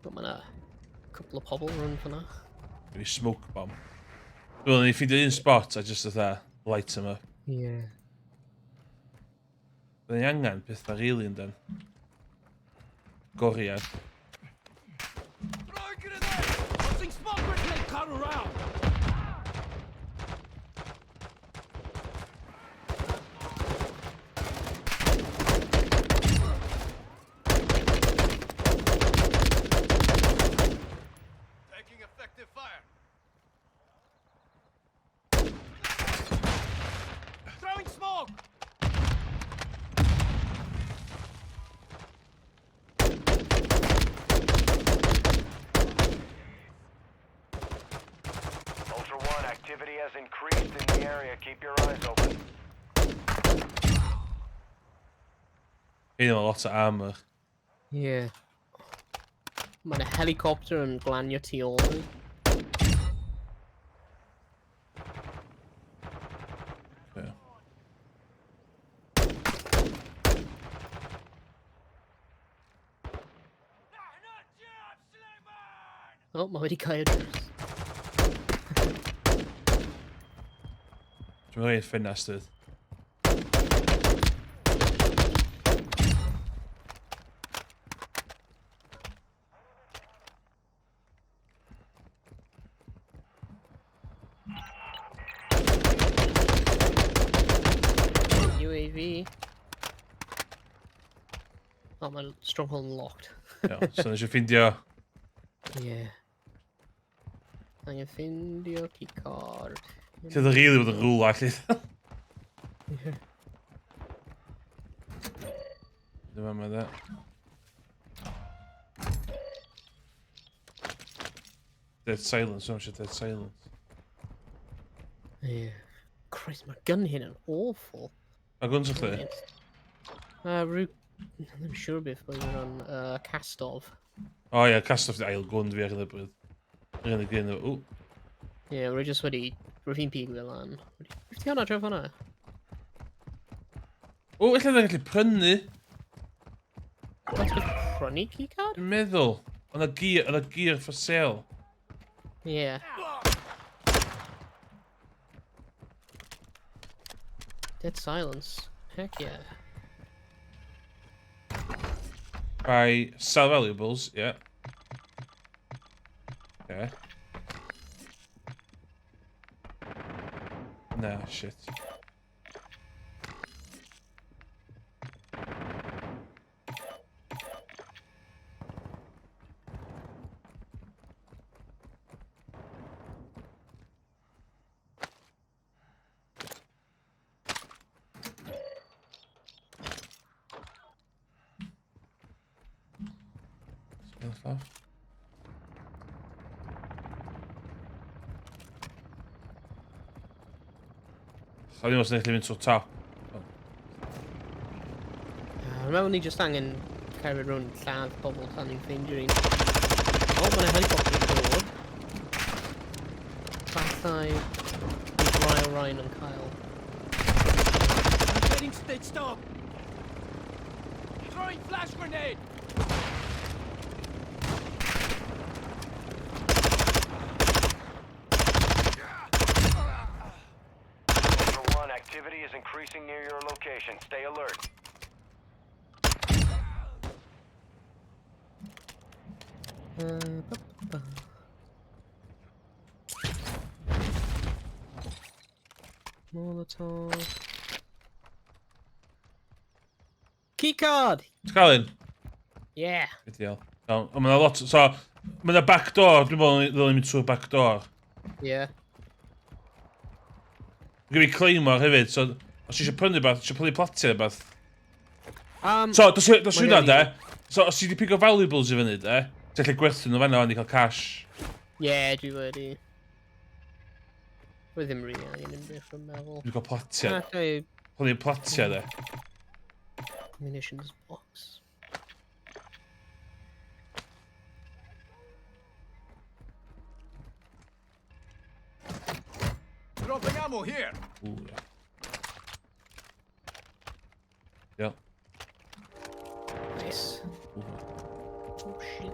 Mae yna couple of pobl rhwng fyna. Dwi'n smoke bomb. Dwi'n ni ffeindio un spot a just fatha light em up. Yeah. Byddwn ni angen pethau rili yn dyn. Goriad. Throw a grenade! Tossing smoke grenade, cut around! Taking effective fire. Throwing smoke! Ultra One, activity has increased in the area. Keep your eyes open. Ein o lot o armor. Yeah. Mae yna helicopter yn glanio tu ôl ni. Yeah. Oh, mae wedi cael drws. Dwi'n rhaid ffenastydd. UAV. Oh, mae stronghold yn locked. Iawn, so nes i ffeindio... Yeah. Angen ffindio keycard. Lle ddod rili bod yn rŵl allu. Dyma ma dda. Dead silence, o'n eisiau dead silence. Yeah. Christ, my gun hyn yn awful. A guns o'ch chi? Rhyw... Ddim siŵr beth oedd yn Castov. O ie, cast off di ail gwn fi ar hyn o bryd. Ar hyn o gyn o... Ie, rwy jyst wedi... Rwy'n fi'n pigio lan. Beth ti hwnna tref hwnna? O, illa dda gallu prynu. Ti'n gallu prynu keycard? Dwi'n meddwl. O'na gear for sale. Ie. Dead silence. Heck yeah. By sell valuables, yeah. Okay. Nah, shit. I ddim os ydych chi'n mynd trwy'r top. Rwy'n meddwl ni jyst angen cerdded rhwng lladd pobl tan ni'n ffeindio un. O, mae'n helicopter yn dod. Fathau i Brian Ryan and Kyle. I'm getting stitched up. Throwing flash grenade. Activity is increasing near your location. Stay alert. Molotov. Keycard! Ti'n cael un? Yeah. Good deal. Ond mae yna lot... So, mae yna backdoor. Dwi'n meddwl ddylwn ni mynd trwy'r backdoor. Yeah. Gyda fi claymore hefyd, so... Os ti eisiau prynu beth, eisiau prynu platiau beth. So, dos hwnna de. So, os ti wedi pigo valuables i fyny de, ti'n gallu gwerthu nhw fan'na ond i cael cash. Yeah, dwi wedi. Rwy ddim rili angen unrhyw rhywun meddwl. Dwi'n cael platiau. Okay. Prynu platiau de. Munitions box. Dropping ammo here. Ooh, yeah. Yeah. Nice. Ooh. Oh shit.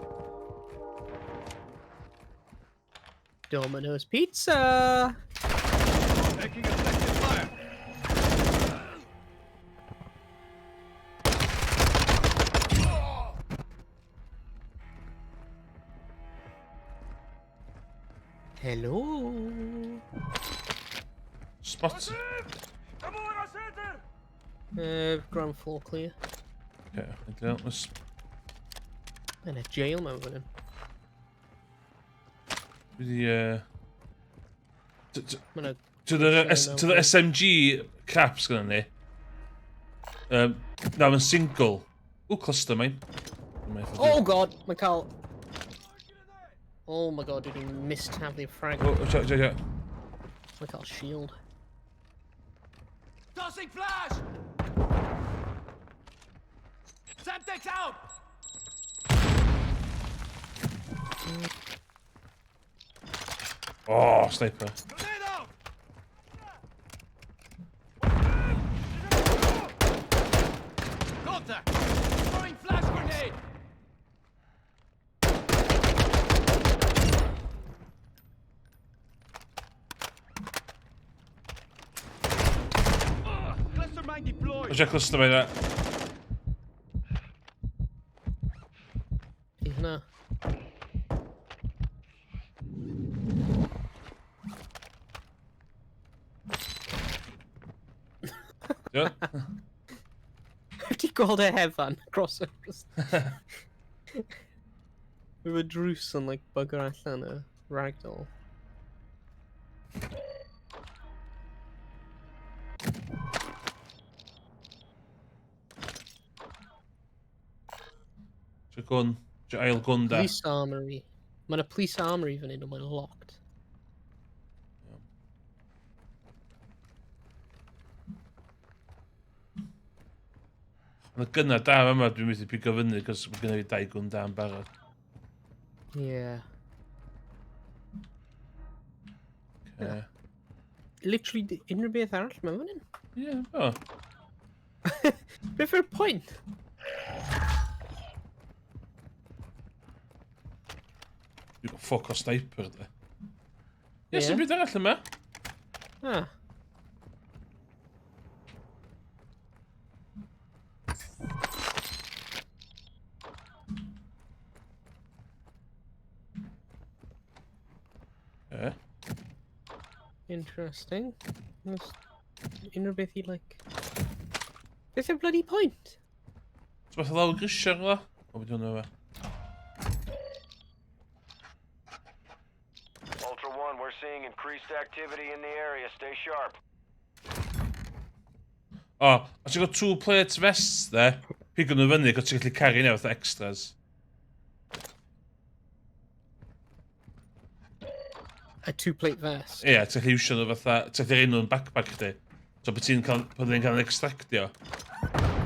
Domino's Pizza! Taking effective fire. Hello. Spot. Ground floor clear. Okay, let's... And a jail mode with him. The I'm to the SMG caps gonna ni. Now in single. Ooh, cluster mine. Oh god, my Carl. Oh my god, did he mist-have the frag? Oh, check. My Carl's shield. Tossing flash. Semtex out. Oh, sniper. Grenade out. Contact. Throwing flash grenade. Cluster mine deployed. Check cluster mine that. No. Yeah. Wedi gweld e hefan crossovers. With a drws yn like bugger allan y ragdoll. Gun. Ail gun da. Police armory. Mae'n a police armory fan hyn, ond mae'n locked. Mae gynna da yma dwi'n mynd i pigo fyny, cos mae gynna fi 2 gwn da yn barod. Yeah. Okay. Literally unrhyw beth arall mewn fan hyn. Ie, o. Beth yw'r pwynt? Dwi'n gwybod ffoc o sniper, da. Ie, Ie. sy'n byd arall yma? Ah. Ie. Interesting. There's unrhyw beth I like. Beth yw'r bloody pwynt? Ti'n beth o lawr grisiau rhywle? O, beth hwnnw fe. Ultra One, we're seeing increased activity in the area. Stay sharp. O, os ti'n gwybod 2 plates vests, de, pigo nhw fyny, gos ti'n gallu cario neu fatha extras. A 2-plate vest. Ie, ti'n gallu iwsio nhw fatha, ti'n gallu rhaid nhw'n backpack chdi. So, beth ti'n cael, bod yn cael extractio.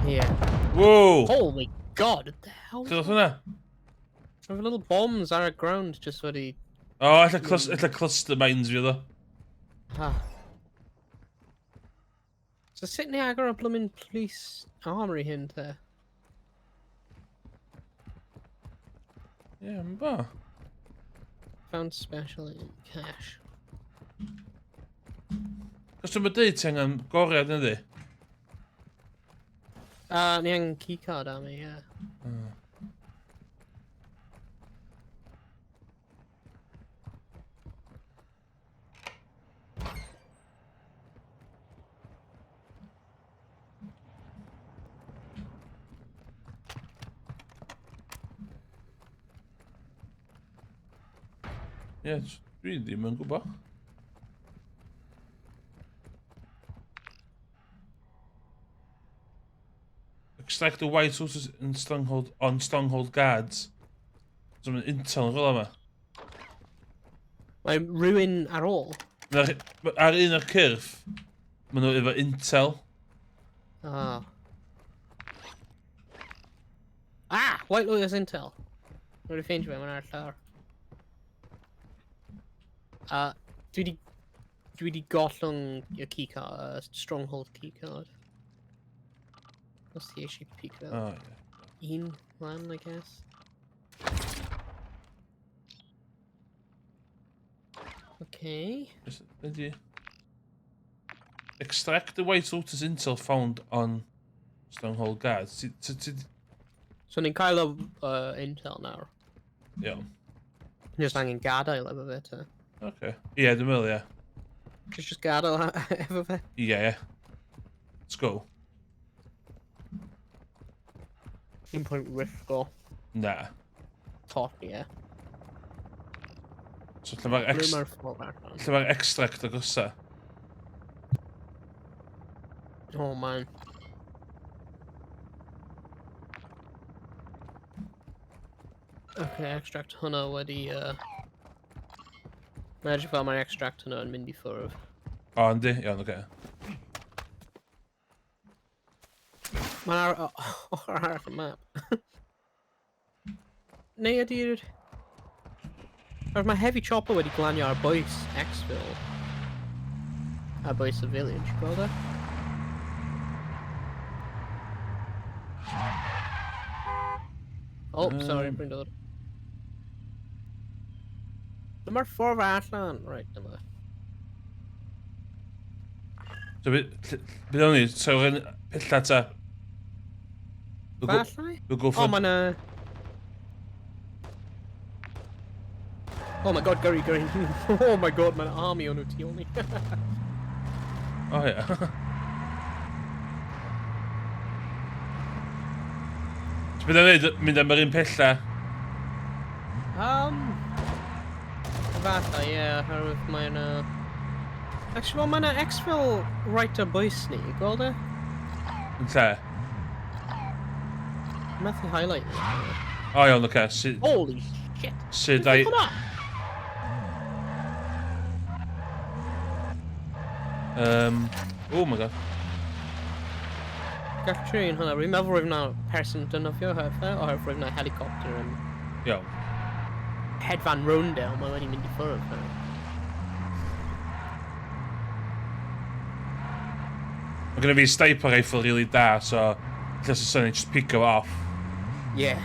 Yeah. Wow! Holy god, what the hell? Ti'n dod hwnna? I have little bombs are at ground just ready. O, ella cluster mines fi o ddo. Ha. So sut ni agor a bloomin' police armory hyn te? Ie, yn bo. Found special in cash. Cos dwi'n dweud ti angen goriad ydy? Ni angen keycard am mi, yeah. Ie, dwi ddim yn gwybod. Extract the white sources in stronghold guards. So mae'n intel yn rhywle yma. Mae rhywun ar ôl. Ar un o'r cyrff, maen nhw efo intel. Ah. Ah! White Lawyer's Intel. Rwy'n ffeindio fe, mae'n ar llawr. Dwi di gollwng y keycard, stronghold keycard. What's the issue peak though? Oh, yeah. Un lan, I guess. Okay. Ydy. Extract the white sources intel found on stronghold guards. So ni'n cael o intel nawr. Iawn. Just angen gadael efo fe te. Okay. Ie, dwi'n meddwl, ie. Just gadael efo fe. Ie. Let's go. Un pwynt riffgo. Na. Top, ie. So lle mae'r extract o gosa? Oh man. Okay, extract hwnna wedi Mae'n edrych fel mae'r extract hwnna yn mynd I ffwrdd. O, yndi? Iawn, oce. Mae'n ochr arall y map. Neu ydy'r... Mae heavy chopper wedi glanio ar bwys Exfil. A bwys y village, gweld e? Oh, sorry, bryn dod. Dyma'r ffordd allan, right, dyma. So, beth o'n i? So, rhaid pilla ta? Falle? We'll go for... Oh, mae'n Oh my god, Gary. Oh my god, mae'n army o'n nhw tu ôl ni. Oh, ie. So, beth o'n i? Mynd am yr un pilla? Falle, ie, oherwydd mae'n... Actually, mae'n exfil right ar bwys ni, gweld e? Yn lle? Methu highlight ni. O, iawn, oce. Holy shit! Sut Beth ai... yw hwnna? Oh my god. Catrin hwnna, rwy'n meddwl roedd yna person dynofio hyffe, oherwydd roedd yna helicopter yn Iawn. hedfan Rowndale, mae wedi mynd I ffwrdd. Mae gen I fi sniper rifle really da, so lle sy'n syni just pick it off. Yeah.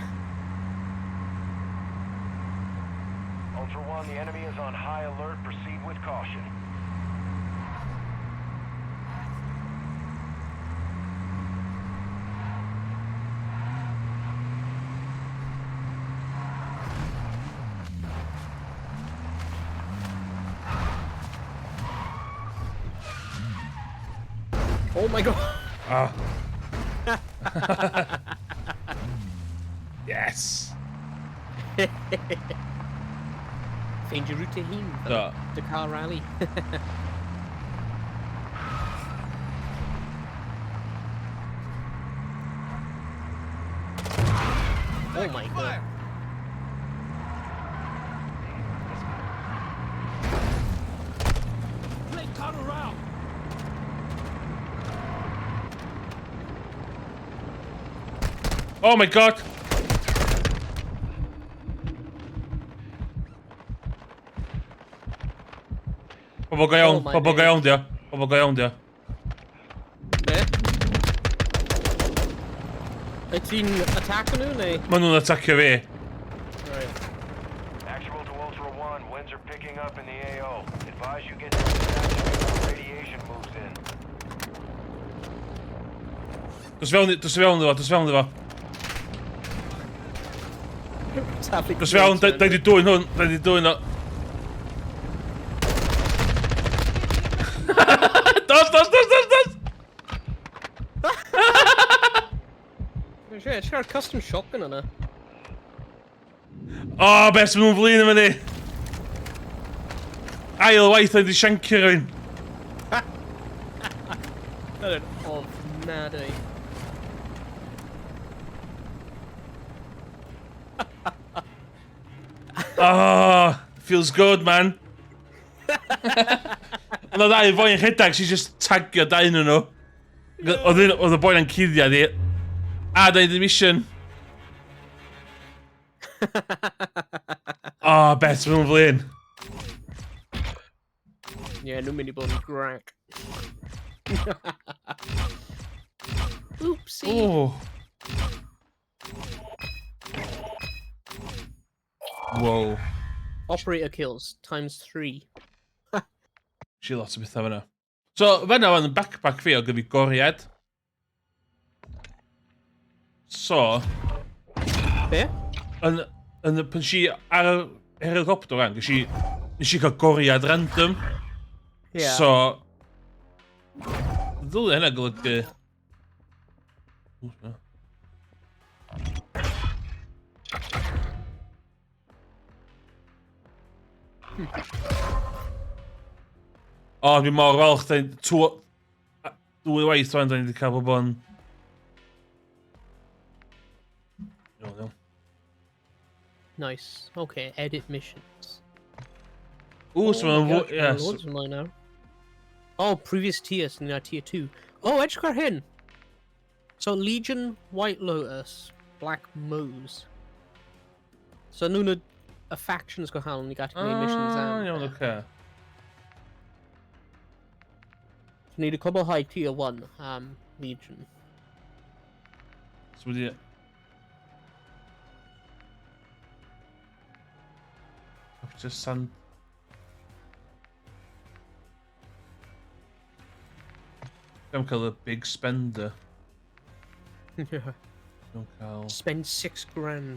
Ultra One, the enemy is on high alert. Proceed with caution. Oh my god! Ah. Yes! Find your route to him for Da. the car rally. Oh my god. Play cut around. Oh my god! Pobl go iawn, Oh my pobl go days. iawn dio. Pobl go iawn dio. Be? Wyt ti'n attack nhw neu? Maen nhw'n atacio fi. Right. Actual to Ultra One, winds are picking up in the AO. Advise you get to distraction before radiation moves in. Dos fewn iddo fo, dos fewn iddo fo. Traffic Dos fewn, da di dwy'n hwn, da di dwy'n o. Dos! Shit, ti'n custom shotgun yna. O, beth maen nhw'n flin yma ni. Ail waith oedd i siancio rhywun. That yn ofnadwy. Oh, feels good, man. Ond o ddau foi'n rhedag sy'n just tagio dau nhw nhw. Oedd y boi na'n cuddiad i. A, da i ddim mission. Oh, bet maen nhw'n flin. Ie, nhw'n mynd I bod yn grac. Oopsie. Oh. Whoa. Operator kills times 3. Si lot o bethau fyna. So, fanna fan y backpack fi o gyfi goriad. So, Be? yn pan si ar y helicopter ran, nes i cael goriad random. Ie. So, ddwy hynna golygu. O, fi mor falch, dwy waith rwan, da ni wedi cael bobl yn... Iawn. Nice. Okay, edit missions. Ooh, so ma'n fwy... Yeah, Yes. loads of mine now. Oh, previous tier, so now tier 2. Oh, edge car hyn! So, Legion, White Lotus, Black Moose. So, nhw'n y factions gwahanol ni gallu gwneud missions am. Iawn, oce. Ni wedi cwblhau tier 1 am Legion. So wedi... Just sand... Dwi'n cael y big spender. Dwi'n cael... Spend 6 grand.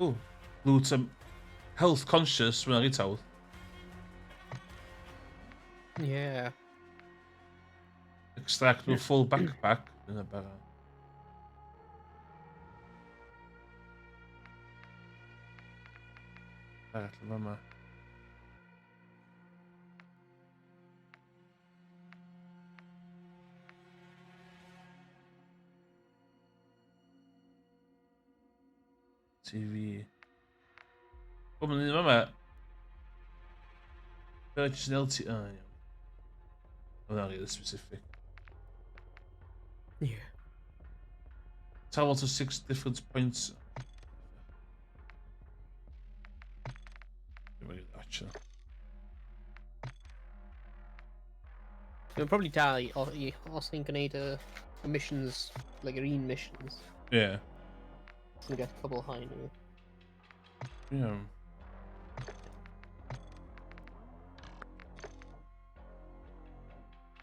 Ooh, loot some health conscious when I retail. Yeah. Extract a full backpack. Dyna bara. Arall yn fama. TV. O, mae'n un fama. Purchase an LT... Oh, yeah. Oh, not really specific. Yeah. Travel to 6 different points. You'll probably die, or you also think I need missions, like green missions. Yeah. And get a couple high now. Yeah.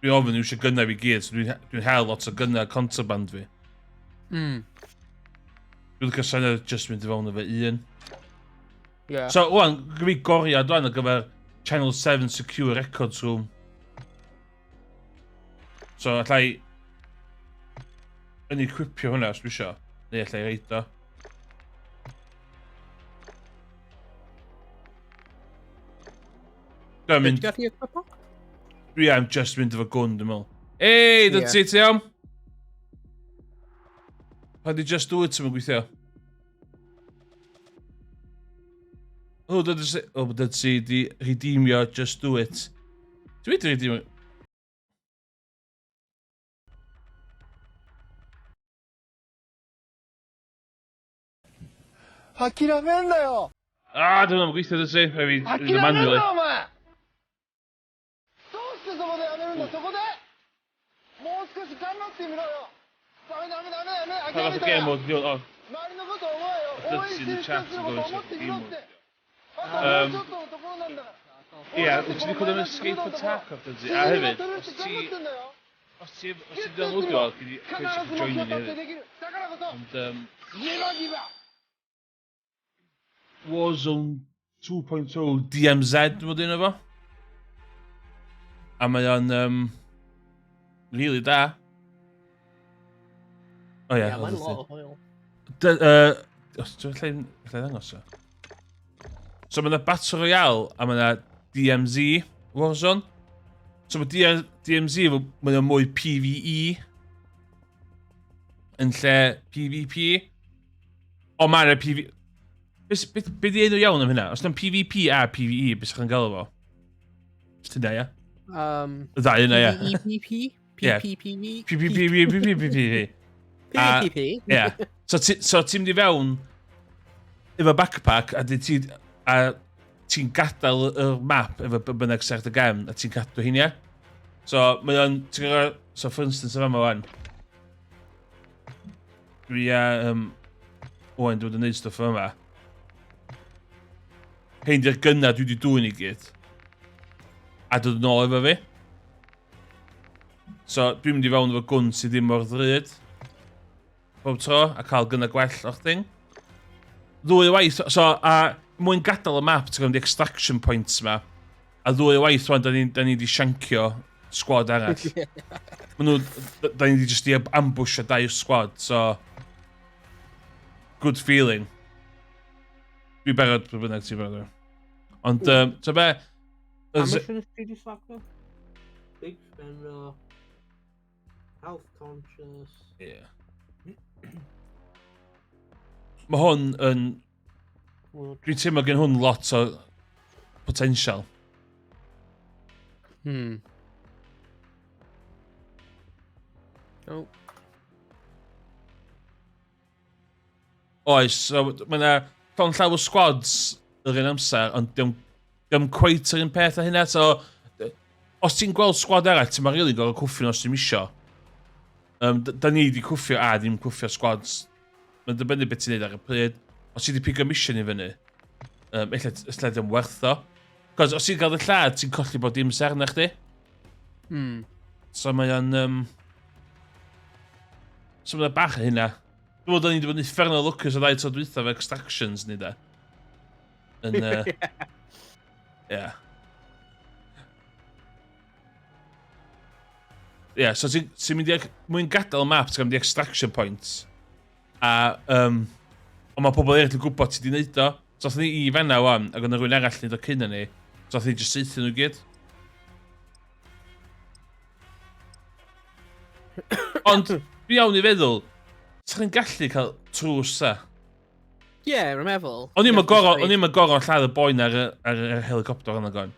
Dwi ofyn yw eisiau gynnau fi gyd, so dwi'n hel lot o gynnau contraband fi. Dwi'n licio sain just mynd i fewn efo un. Yeah. So, wan, gyfi goriad wan ar gyfer Channel 7 Secure Records Room. So, allai yn equipio hwnna os dwi isio. Neu allai reid o. Dwi'n mynd... Did you get the Dwi am just mynd efo gwn, dwi'n meddwl. Ei, dyd ti ti am? Pa di just do it sy'n gweithio? O, dyd ti di redeemio just do it. Dwi wedi redeemio... Ah, dwi'n meddwl gweithio dyd ti. Rhaid fi manually. Fath o game mode, oh. Dyd ti in the chat yn gofyn sef game mode. Ie, wyt ti wedi cwrdd yn escape attack off dyd ti? A hefyd, os ti downloadio, gyd i croeso join ni hefyd. Ond, Warzone 2.0 DMZ, dwi'n bod un efo. A mae o'n, really da. O ie, Yeah, mae'n lot o hwyl. Dwi'n lle ddangos o. So mae yna Battle Royale a mae yna DMZ Warzone. So mae DMZ mae yna mwy PvE yn lle PvP. O mae yna PvE... Be di enw iawn am hynna? Os yna'n PvP a PvE, beth sy'n gael efo? Os ti'n da, ia? Da, yna, ia. PvP? PvP? PvP. PvP? Ie. So ti'n mynd i fewn efo backpack a ti'n gadael y map efo bynnag sert y gem a ti'n cadw hynny. So mae o'n... So for instance efo yma wan. Dwi oen dwi'n neud stwff yma. Hein di'r gynna dwi wedi dwy'n i gyd. A dod yn ôl efo fi. So dwi'n mynd i fewn efo gwn sydd ddim mor ddryd. Bob tro, a cael gynna gwell o'ch thing. Ddwy waith, so, a mwyn gadael y map, ti'n gwneud extraction points ma. A ddwy waith, da ni wedi siancio squad arall. Da ni wedi just i ambush a 2 squad, so... Good feeling. Dwi berod pe bynnag ti'n berod. Ond, ta be... Ambition is pretty factor. Big spender. Health conscious. Yeah. Mae hwn yn... Dwi'n teimlo gen hwn lot o potential. Oh. Oes, so mae yna llawn llaw o squads yr un amser, ond dim cweit yr un peth a hynna, so os ti'n gweld squad arall, ti'n ma'n rili gorau cwffio os ti'n isio. Da ni wedi cwffio a ddim cwffio squads. Mae'n dibynnu beth ti'n neud ar y pryd. Os ti wedi pigo mission i fyny, illa ddim werth o. Cos os ti'n gael y llad, ti'n colli bod dim ser na chdi. So mae o'n... So mae'n bach o hynna. Dwi'n meddwl da ni wedi bod yn infernal lookers o ddau tro dwytha fe extractions ni da. Yn... Ie. Ie, so ti'n mynd i... Mwyn gadael y map, ti'n mynd i extraction points. A... Ond mae pobl eraill yn gwybod ti wedi gwneud o. So oedd ni i fanna wan, ac oedd rhywun arall wneud o cyn ni. So oedd ni jyst seithio nhw gyd. Ond, fi iawn i feddwl, sa chi'n gallu cael trws sa? Yeah, rwy'n meddwl. O'n i'n gorau lladd y boen ar y helicopter yna gwan.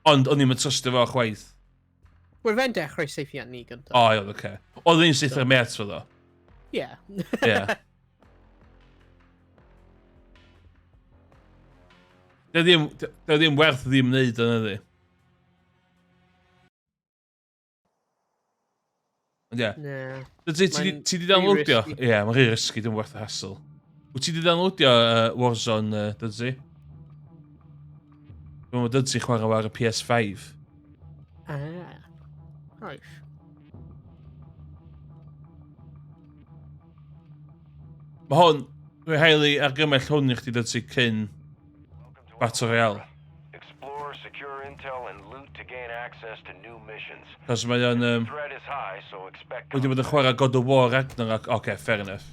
Ond o'n i'n trystio fo chwaith. Wel, fe'n dechrau seifiant ni gyntaf. O, iawn, oce. Oedd un sydd yn met fo ddo. Ie. Ie. Dio ddim werth ddim wneud yn ydy. Ond ie. Na. Ti di downloadio? Ie, mae'n rhy risky, dwi'n werth y hassle. Wyt ti di downloadio Warzone, Dydzi? Dwi'n meddwl Dydzi chwarae ar y PS5. Nice. Mae hwn, dwi'n heili argymell hwn i chdi Dydzi cyn Battle Royale. Explore, secure intel, and loot to gain access to new missions. Cos mae o'n... Threat is high, so expect... Wedi bod yn chwarae God of War Ragnarok. Oce, fair enough.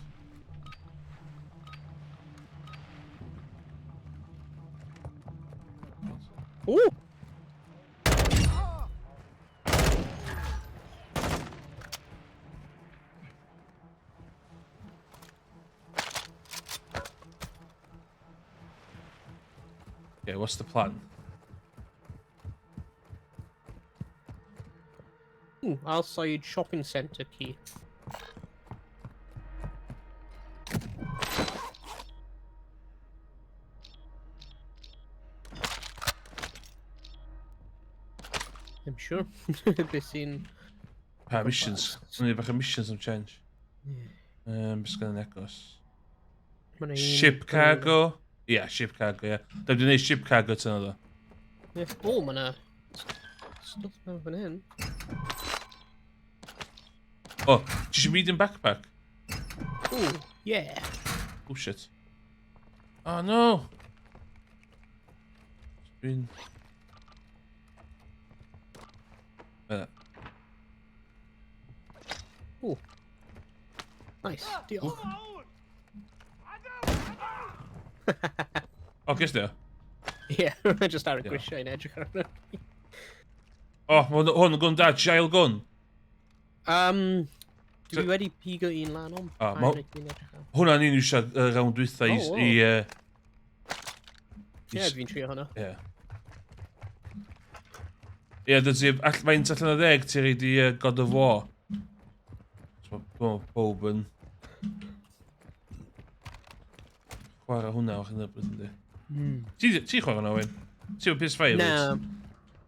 Ooh! Okay, what's the plan? Ooh, outside shopping centre key. I'm sure. They've seen... Missions. Only bach o missions am change. Bys gan negos. Ship cargo? Yeah, ship cargo, yeah. Da wedi gwneud ship cargo tyn o. Yeah. Oh, mae 'na stuff mewn fan hyn. Oh, ti eisiau medium backpack? Ooh, yeah. Oh shit. Oh no! Been... Ooh. Nice. Diolch. O, ges di o? Ie, just ar y grisiau yn edrych ar hwnna. O, hwn yn gwn da, jail gun. Dwi wedi pigo un lan o'n hwnna'n un eisiau rawn dwytha i... Ie, fi'n trio hwnna. Ie. Ie, dydy, faint allan o 10 ti reid i God of War. Mae bob yn... chwarae hwnna o'ch yn ybyd ynddi. Ti chwarae hwnna, Wyn? Ti o'r PS5? Na,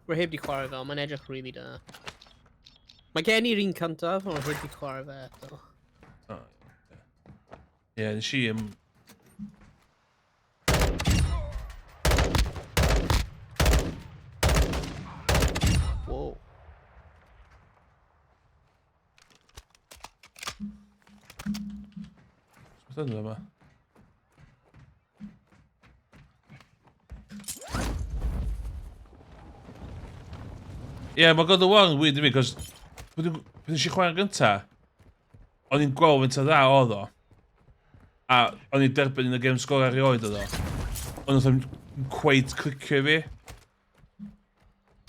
rwy heb di chwarae fel, mae'n edrych really da. Mae gen i'r un cyntaf, ond rwy heb di chwarae fe eto. Ie, nes i... Wow. Beth yna yma? Ie, mae God of War yn weird i mi, cos... Bydd eisiau chwarae gynta, o'n i'n gweld fynt o dda oedd o. A o'n i'n derbyn un o game score erioed oedd o. Ond oedd o'n cweid clicio i fi.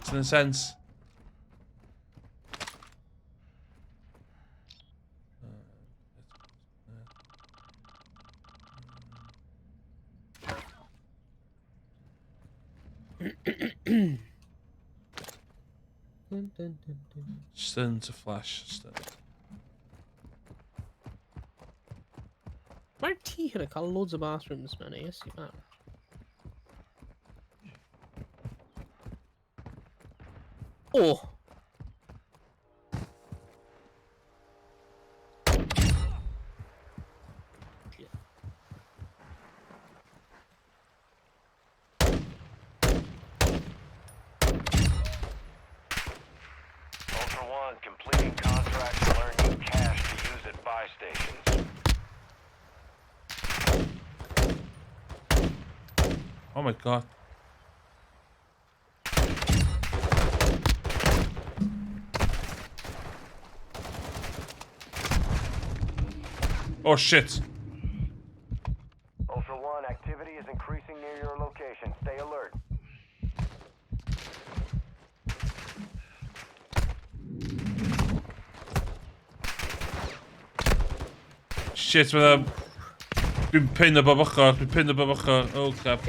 Sy'n yn sens? Stun to flash, stun. Mae'r tŷ hynny cael loads o bathrooms mewn i, ys i fan. O! Completing contracts will earn you cash to use at buy stations. Oh my god. Oh shit. Ultra One, activity is increasing near your location. Stay alert. Shit, mae'n... Dwi'n pin o bob ochr, Oh crap.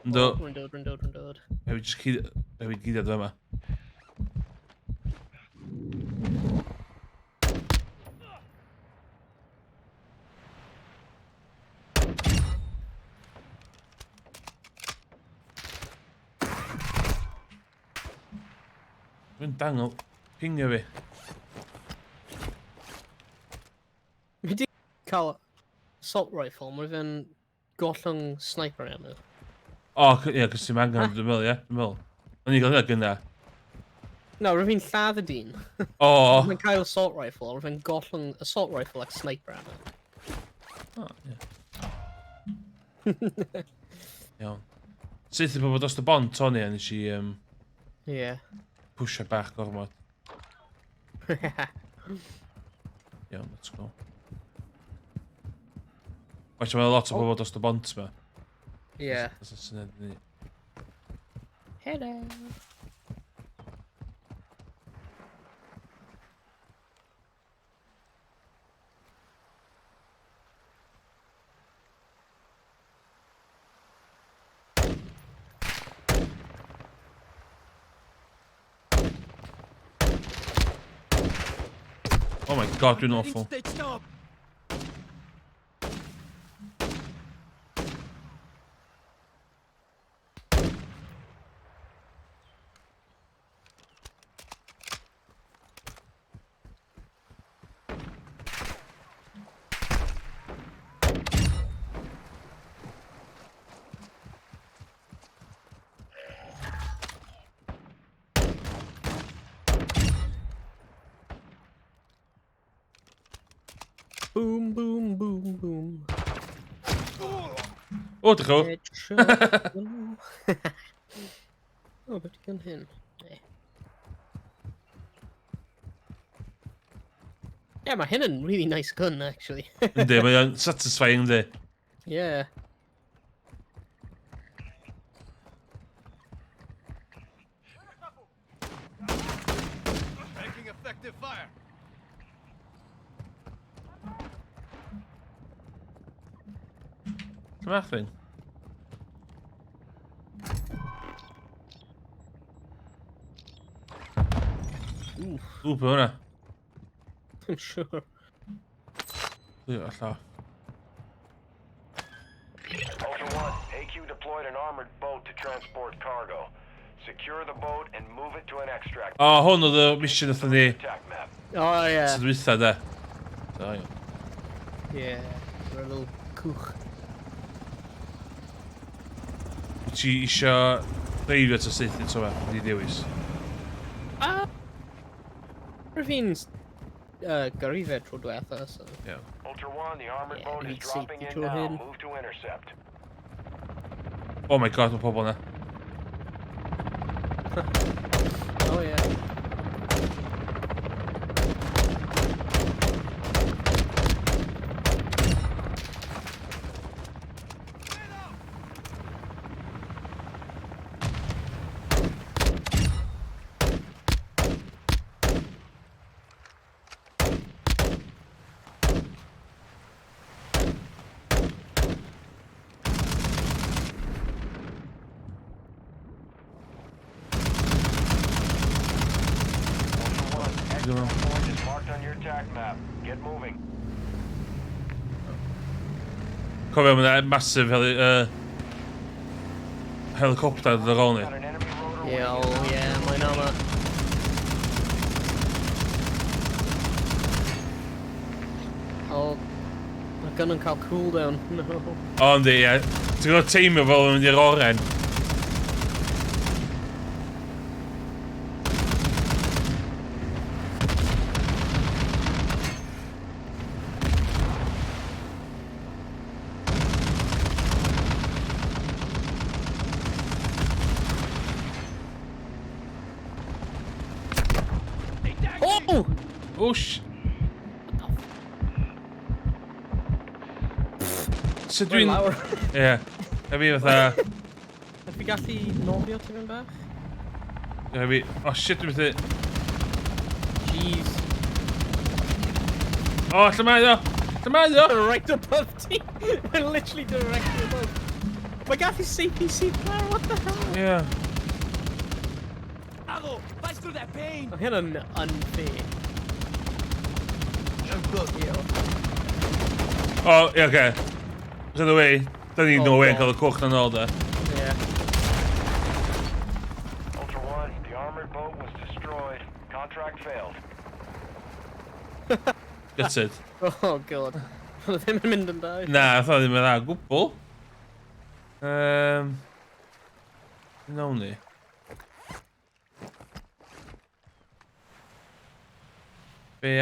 Ynddo. Rwy'n dod. Ewi, just cyd... Efi gidiad fe yma. Dwi'n dangl. Pingio fi. Fi di cael assault rifle, mae fe'n gollwng sniper arno. O, ie, cos ti'n angen, dwi'n meddwl, ie, dwi'n meddwl. O'n i'n gael hynna gynna. No, rwy'n fi'n lladd y dyn. O! Mae'n cael assault rifle, rwy'n gollwng assault rifle ac sniper arno. O, ie. Iawn. Sut i pobl dros y bont, Tony, a nes i Ie. pwysio bach gormod. Iawn, let's go. Waith, mae'n lot o bobl dros y bont ma. Ie. That's a syniad ni. Hello. Oh my god, dwi'n Heading awful. stage stop. Boom, boom, boom, boom. O, dych o. Headshot. O, beth gan hyn? Yeah, mae hyn yn really nice gun, actually. Yndi, mae'n satisfying, yndi. Yeah. Making effective fire. Dyma'r thing. Ww, be hwnna? I'm sure. Dwi'n alla. Ultra One, AQ deployed an armored boat to transport cargo. Secure the boat and move it to an extract. O, hwn oedd y mission ytho ni. Attack map. Oh, yeah. Sydd wytha, de. So, iawn. Yeah. We're a little cwch. Ti isio dreifio to syth i to fe, wedi dewis. Rwy'n fi'n gyrru fe tro diwetha, so... Iawn. Ultra One, the armored Yeah, boat is need dropping safety in to now. him. Move to intercept. Oh my god, mae pobl na. Oh, yeah. Ultra One, Go. extract point is marked on your attack map. Get moving. Cofio, mae'n massive helicopter ar ôl ni. Got an enemy rotor Yeah, waiting oh, yeah, mae'n ama. Oh, mae gun yn cael cooldown. No. O, yndi, ie. Ti'n gwybod teimio fel yn mynd i'r oren. Oh! Wsh! So Dwi'n dwi'n... lawr. Ie. A fi fatha... Ydw fi gallu nofio ti fynd bach? A fi... O, shit, dwi'n methu... Jeez. O, lle mae o? Lle mae o? Right above ti. We're literally directly above. Mae gallu CPC player, what the hell? Ie. Bravo! Fight through that pain! Mae hyn yn unfair. O, ie, oce. By the way, da ni'n no way yn God. cael y cwch na nôl da. Yeah. Ultra One, the armored boat was destroyed. Contract failed. Gutted. Oh god. Oedd ddim yn mynd yn da. Na, tha ddim yn dda o gwbl. Nawn ni. Be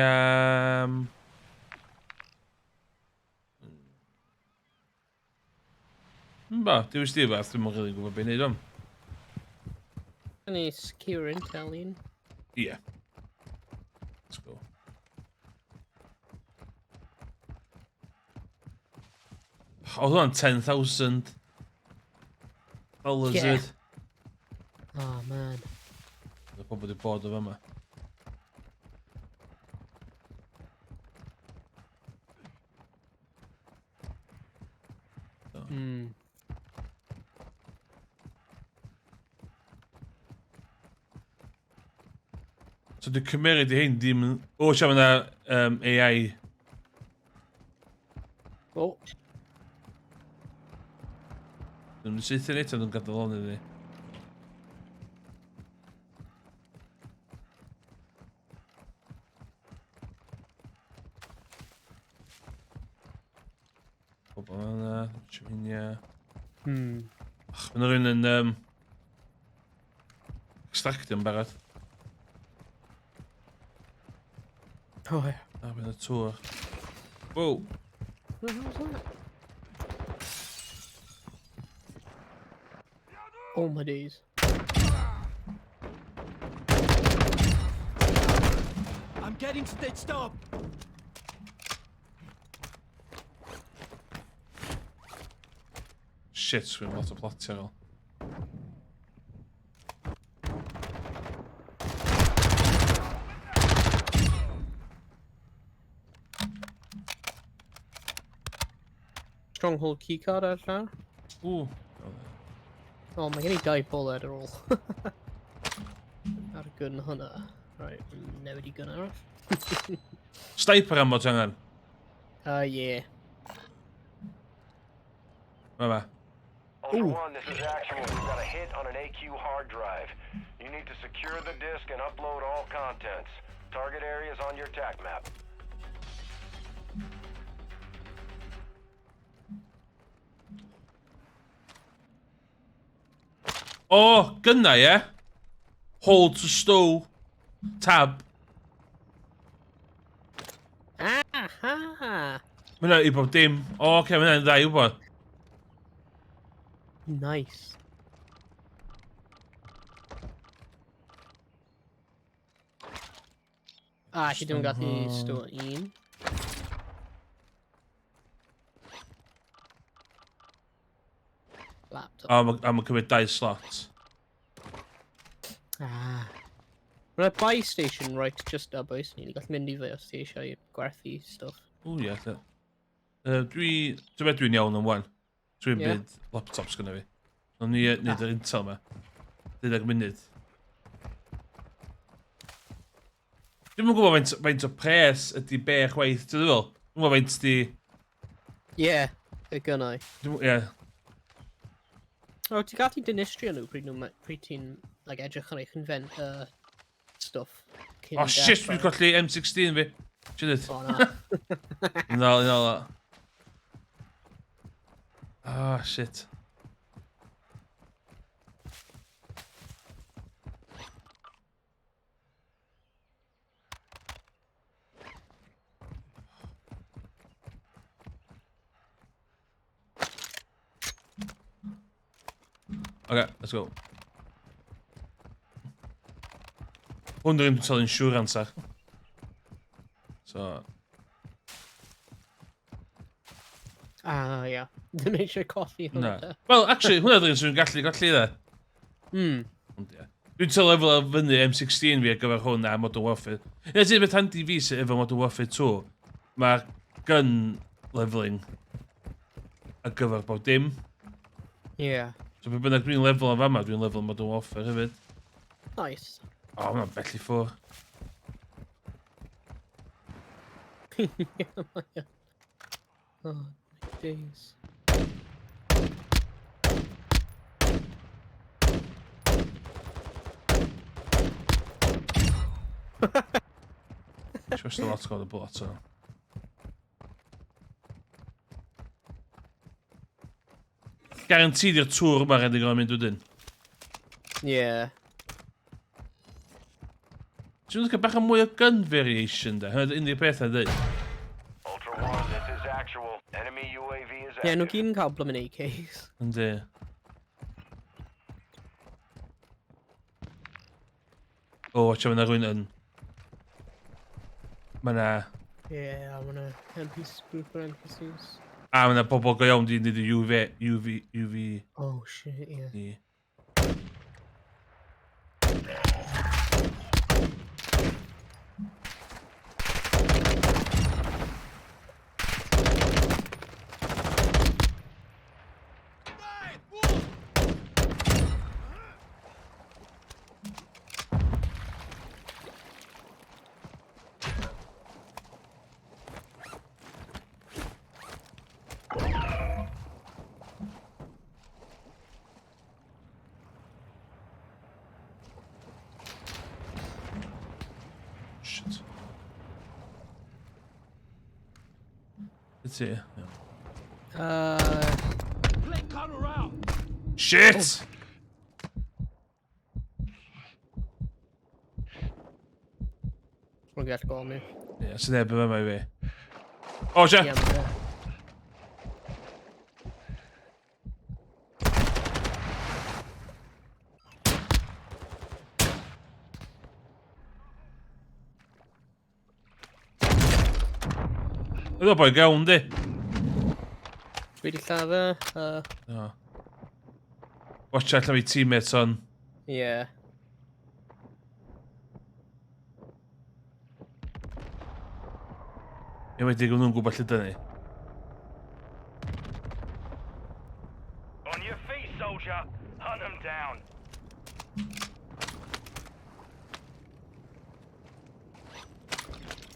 Ba, diwys di fath, dwi'n mwyn rili gwybod beth i wneud am. Ni secure intel un. Ie. Let's go. Oedd hwnna'n $10,000. Yeah. Yd. Oh man. Oedd pobl wedi bod o fyma. Hmm. So dwi'n cymeryd i hyn dim... O, siarad yna AI. Oh. Dwi'n syth yn eto, dwi'n gadael on iddi. Pobl yna, Triminia. Hmm. Ach, mae'n rhywun yn... extractio yn barod. Oh yeah. A, bydd y tŵr. Wow. What the hell was that? Oh my days. I'm getting stitched up! Shit, swym lot o plotio fel. Stronghold keycard ar llawr. Ww. Oh, mae gen i 2 bullet ar ôl. Ar y gun hwnna. Right, newid I gun arall. Sniper ammo ti angen. Yeah. Yma. Ultra One, this is actual. We've got a hit on an AQ hard drive. You need to secure the disk and upload all contents. Target area is on your TAC map. O, gynna ie? Hold to stow. Tab. Aha! Mae hynna i bob dim. O, oce, mae hynna'n dda i wybod. Nice. She ddim yn gallu store un. Laptop. A mae'n cymryd 2 slots. Mae'n y buy station right just up oes ni. Ni gallu mynd I fe os ti eisiau gwerthu stuff. O, ie. Dwi'n iawn yn wan. Dwi'n Ie. byd laptops gyda fi. Ond ni neud yr intel ma. 10 munud. Dwi'n yn gwybod faint o pres ydy bech waith, ti'n ddweud? Dwi'n gwybod faint di... Yeah, y gynnau. Ie. O, ti'n gallu dinistrio nhw pryd ti'n edrych ar eich invent stuff. O, shit, dwi'n colli M16 fi. Siedyd. O, na. Nol. Ah, shit. Okay, let's go. Hwn dwi'n talu insurance ar. So... Ia. Ddim eisiau coffi hwnna. Na. Wel, actually, hwnna dwi'n sy'n gallu dde. Ond ie. Dwi'n talu efo fyny M16 fi ar gyfer hwn a Modern Warfare. Ie, ti'n beth handi fi sydd efo Modern Warfare 2. Mae'r gun leveling ar gyfer bod dim. Ie. So pe bynnag dwi'n level yn fama, dwi'n level Modern Warfare hefyd. Nice. O, hwnna'n bell i ffwr. Yeah, mae o. Oh, my days. Just a lot o'r bot o. Guaranteed i'r tŵr yma rhaid i gael mynd wedyn. Yeah. Ti'n mynd bach yn mwy o gun variation da? Hynny'n unig beth a dweud. Ultra One, this is actual. Enemy UAV is active. Yeah, nhw gyd yn cael blwm yn AKs. Yndi. O, watcha, mae yna rhywun yn... Mae yna... Yeah, I'm gonna NPC group or NPCs. A, mae yna bobl go iawn di wneud y UV... Oh shit, yeah. Ni. Shit. It's here. Yeah. Blink counter out. Shit! We'll get go on me. Ie, sy'n neb yma i fi. O, Jack! Yeah, I'm there. Ydw boi gawn di. Wedi llafau. O. Watch allan fi teammates on. Yeah. Ie wedi gwneud nhw'n gwybod lle dynnu. On your feet, soldier. Hunt them down.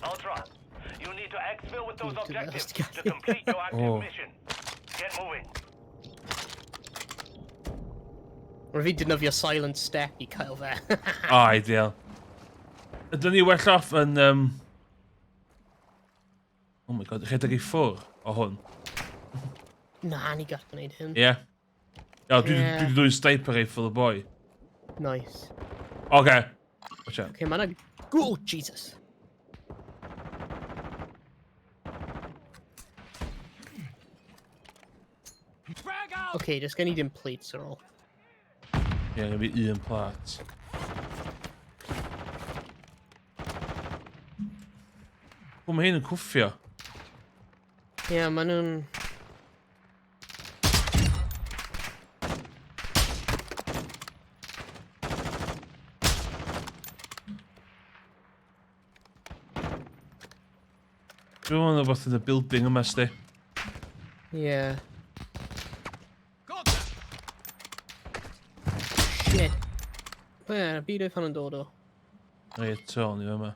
Ultra, you need to exfil with those Need to objectives rest, to complete your active Oh. mission. Get moving. Or fi defnyddio silent step I cael fe. O, ideal. Ydyn ni well off yn... Oh my god, rhedeg i ffwr o hwn. Na, ni gall gwneud hyn. Ie? Iaw, dwi Ie. wedi dwy'n sniper rifle y boi. Nice. Oce. Watch out. Okay, man, oh, Jesus. Frag out. Okay, just gonna need him plates or all. Ie, gonna be un plat. O, mae hyn yn cwffio. Yeah, man, Dwi'n meddwl bod yn y building yma, sti. yeah. Got them. Shit. Where, byd o'i fan yn dod o. Ie, to, ni yma.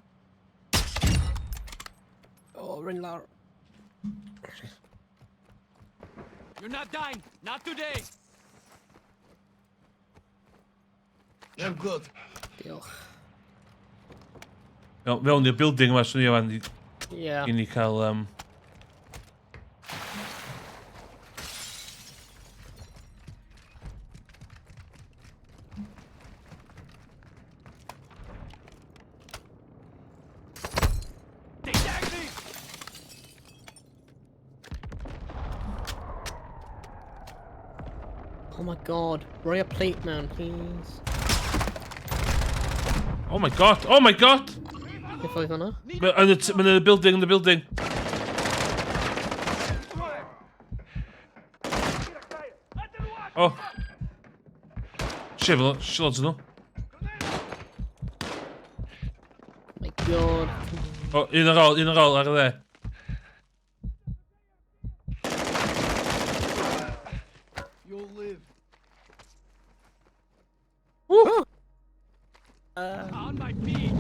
Oh, ryn lawr. You're not dying. Not today. I'm good. Diolch. Fewn i'r building yma, swn i fan Yeah. i ni cael... They tagged me. Oh my god. Roi a plate, man, please. Oh my god! Oh my god! If I fanna. Mae'n yn y building, yn y building. Oh. Shilods nhw. My god. O, un ar ôl ar y dde. You'll live. Woo! On my feet.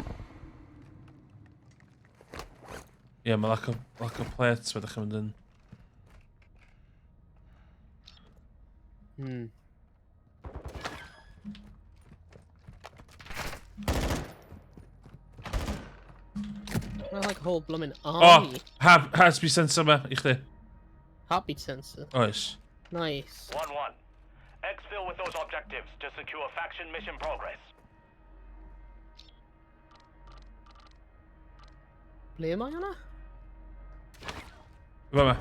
Ie, mae lack o plates fe ddechrau mynd yn... Hmm. Well, like a whole blooming army. Heartbeat sensor ma, I chdi. Heartbeat sensor. Oes. Nice. 1-1. Exfil with those objectives to secure faction mission progress. Ble am I hwnna? Fa ma.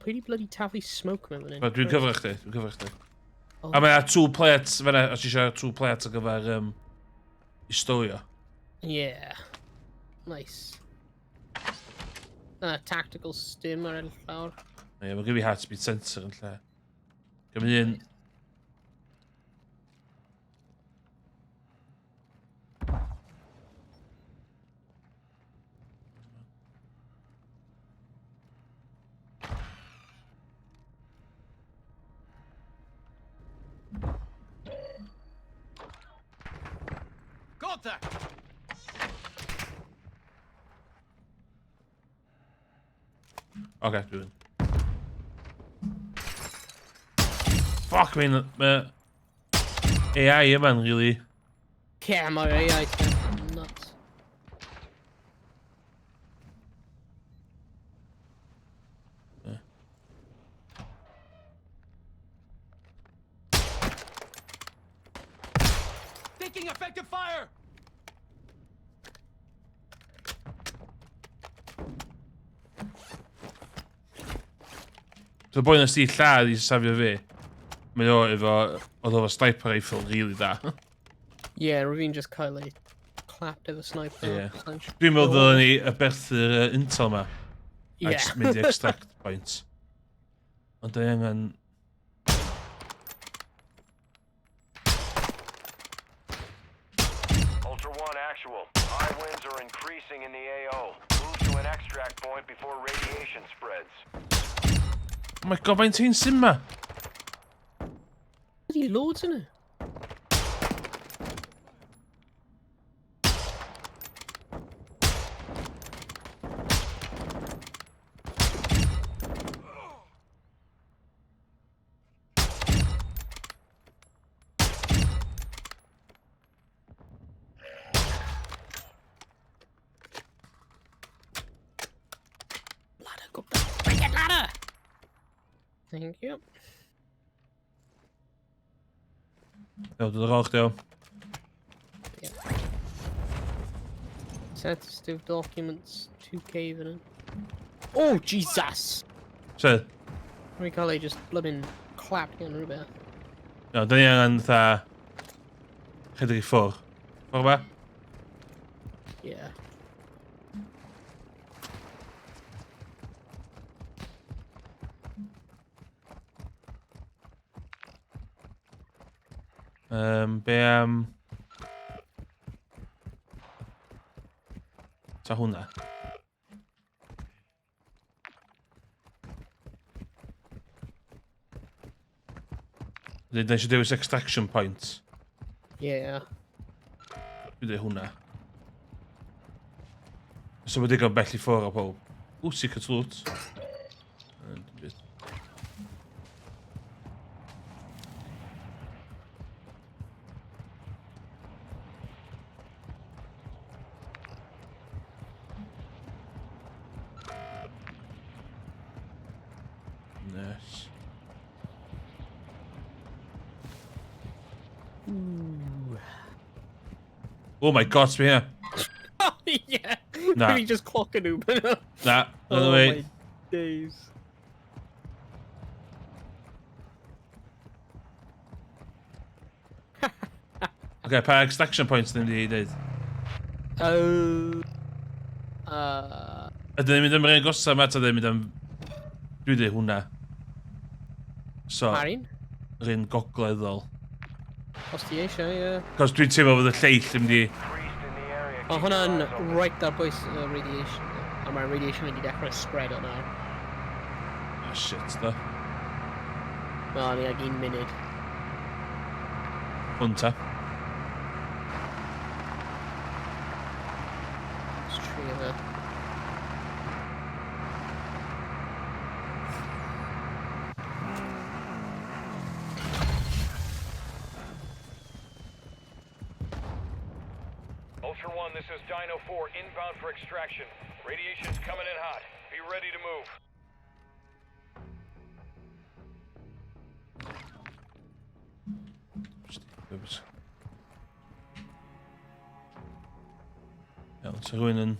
Pwy di bloody taflu smoke mewn fan hyn? Dwi'n cyfro chdi, dwi'n cyfro chdi. Oh. A mae 2 plates fan'na, os eisiau 2 plates ar gyfer historio. Yeah. Nice. Tactical stim ar enll llawr. Ie, mae gen i heartbeat sensor yn lle. Gymryd un... Contact. Oce, dwi'n... Fuck, mae... AI yma'n really... Yeah, my AI is nuts. Taking effective fire. So boi nes di lladd i safio fi. Mae o efo... Oedd efo sniper rifle really da. Yeah, Ravine just kind of like clapped at the sniper. Ie. essentially. Dwi'n meddwl ddylen ni y berthu'r intel ma. Yeah. Mynd i extract points. Ond da i angen... Ultra One actual. High winds are increasing in the AO. Move to an extract point before radiation spreads. Oh my god, mae'n ti'n sim ma? Bloody loads in it. Ladder, go back. Bring it, ladder! Thank you. Ja, doe er al chdi o. Sensitive documents, 2K in it. Oh, Jesus! So, We call it just blooming clapped in rhywbeth. ja, da ni angen fatha... Chydig i ffwr. Ffwr ba? Yeah. Be am... Ta hwnna. Da eisiau dewis extraction points. Yeah. Dwi'n dweud hwnna. So mae digon bell i ffwr o pob. Ww, secret loot. Nice. Ooh. Oh my god, it's me here. Oh, yeah! Nah. We just clock an Uber. Nah, another Oh way. my days. Okay, pa extraction points ddim di dweud. Oh. Ydyn ni'n mynd am rhaid gosa ma, ta ddim mynd am... Dwi'n dweud hwnna. So, Marin? rhaid gogleddol. Os ti eisiau, ie. Cos dwi'n teimlo fod y lleill ddim di... Increased in the area. O, hwnna'n right ar bwys radiation. A mae'r radiation wedi dechrau spread o nawr. Oh shit, da. Wel, ni ag 1 munud. Hwn ta. It's tree there. Ultra One, this is Dino 4, inbound for extraction. Radiation's coming in hot. Be ready to move. Ja, ze gewoon een...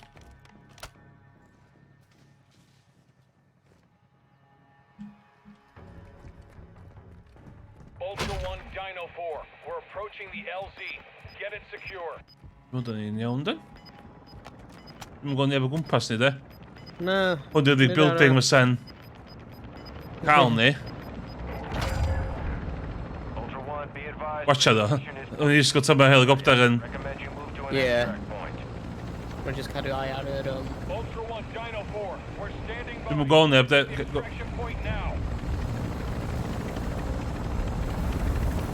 Ultra One, Dino 4. We're approaching the LZ. Get it secure. Wat dan in iawn, dan? Dwi'n gwybod neb o gwmpas ni, de? Na. Hwn di'r building mae sen cael ni. Ultra One, be advised. Watcha ddo. O'n i ysgol tam mae helicopter yn... Recommend you move to an Yeah. extract point. We're just cadw eye ar yr Ultra One, Dino 4. We're standing by. Dwi'n gwybod neb, de? Extraction point now.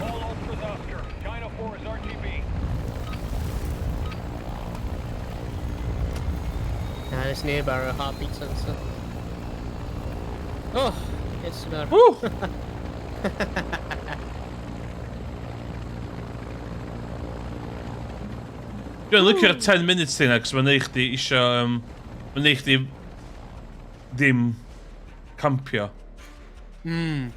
All Ultras Oscar. Dino 4 is RTB. Nah, this nearby a heartbeat sensor. Oh, it's about. Woo! Dwi'n lycio'r 10 minutes thing, cos mae'n neud chdi isio... Mae'n neud chdi... Dim... Campio. Hmm.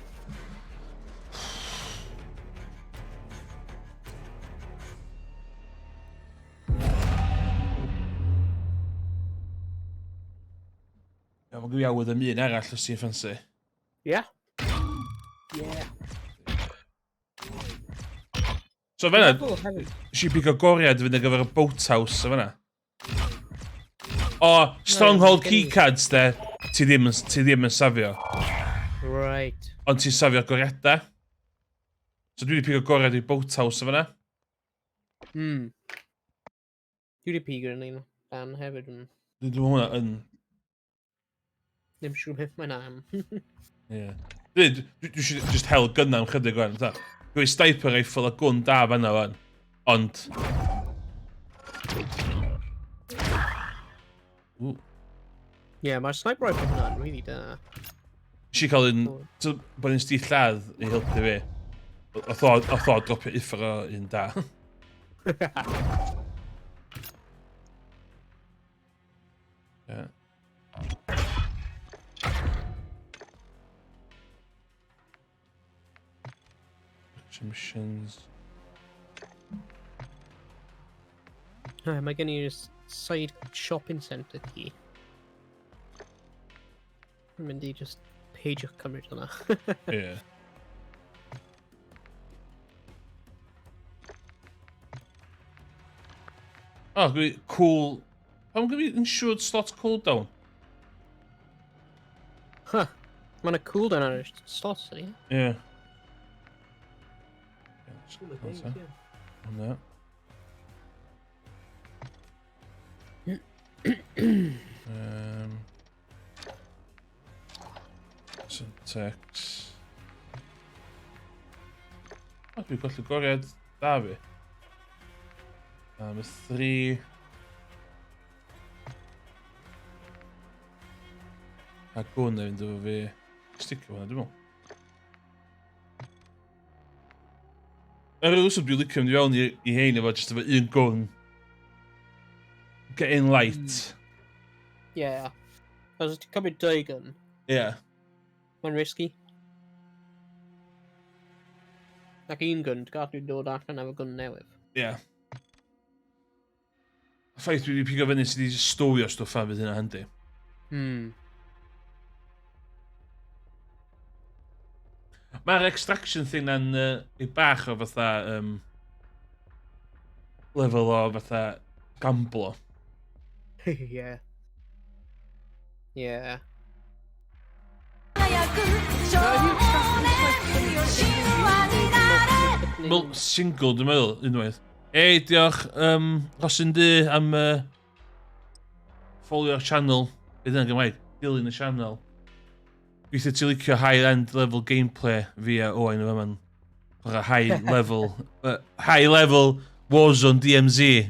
Ia, mae'n gwiawyd am un arall os ti'n ffansi. Yeah. Yeah. So fanna, Oh, heavy. si bigo goriad fynd ar gyfer y boathouse, o fanna. O, stronghold keycards de, ti ddim yn safio. Right. Ond ti'n safio goriadau. So dwi wedi pigo goriad i boathouse, o fanna. Hmm. Dwi wedi pigo yn un dan hefyd yn... Dwi'n hwnna yn... Ddim siŵr beth mae'n am. Ie. Dwi eisiau just hel gynna am chydig o'n. Dwi sniper rifle a gwn da fanna o'n. Ond... Ww. Yeah, mae'r sniper rifle hwnna'n really da. Eisiau cael un... Bod yn stith lladd i helpu fi. Oedd o dropio uffar o un da. Ie. Missions. Mae gen i'r side shopping centre key. Yn mynd i just page o'ch cymryd hwnna. Ie. Oh, cool. Pam gyda fi insured slot cooldown? Huh. Mae'n y cooldown ar y slot, ydy? Ie. Hwna. Syntax. O, dwi'n golli goriad da fi. Mae 3. A gwn na fynd efo fi. Sticio hwnna, dwi'n meddwl. Yr rwyswb dwi'n licio mynd i fewn i hein efo jyst efo un gwn. Getting light. Yeah. Os ti'n cymryd 2 gun, Yeah. mae'n risky. Ac 1 gun, ti'n gallu dod allan efo gun newydd. Yeah. Y ffaith dwi wedi pigo fyny sydd wedi stowio stwff a fydd hynna handi. Hmm. Mae'r extraction thing na'n ei bach o fatha lefel o fatha gamblo. Yeah. Yeah. Wel, single dwi'n meddwl, unwaith. Ei, diolch, os yn dy am ffolio'r channel, beth yna'n Gymraeg, dilyn y channel. Gweithio ti licio high-end level gameplay via Owain o faman. For a high level Warzone DMZ.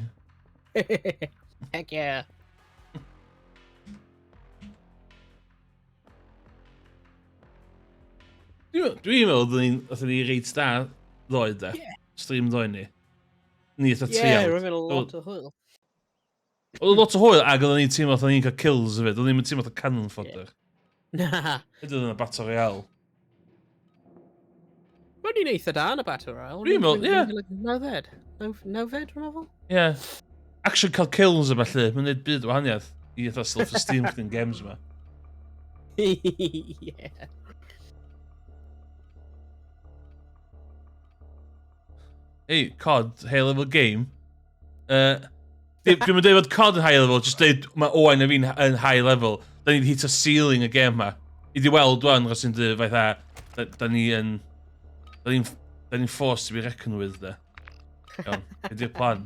Heck yeah. Dwi'n meddwl dylwn ni reit da ddoed da. Stream ddoed ni. Ni eitha triawd. Yeah, we're having a lot of hwyl. Oedd lot o hwyl ac oedden ni'n teimlo oedden ni'n cael kills hefyd. Oedden ni'n teimlo oedden cannon fodder. Na. Ydyn nhw'n Battle Royale. Mae'n ni'n eitha da yn y Battle Royale. Dwi'n meddwl, ie. Nawfed? Nawfed, rhan fel? Ie. Actually cael kills o felly. Mae'n neud byd o wahaniaeth i eitha self-esteem chdi'n games yma. Yeah. Hey, COD, high level game. Dwi'n mynd dweud fod COD yn high level, just dweud mae Owain a fi'n yn high level. Da ni'n hit o ceiling y game ma. I di weld dwi'n ros i'n dweud faith a, da ni'n forced to be reckoned with, da. Iawn, ydy'r plan.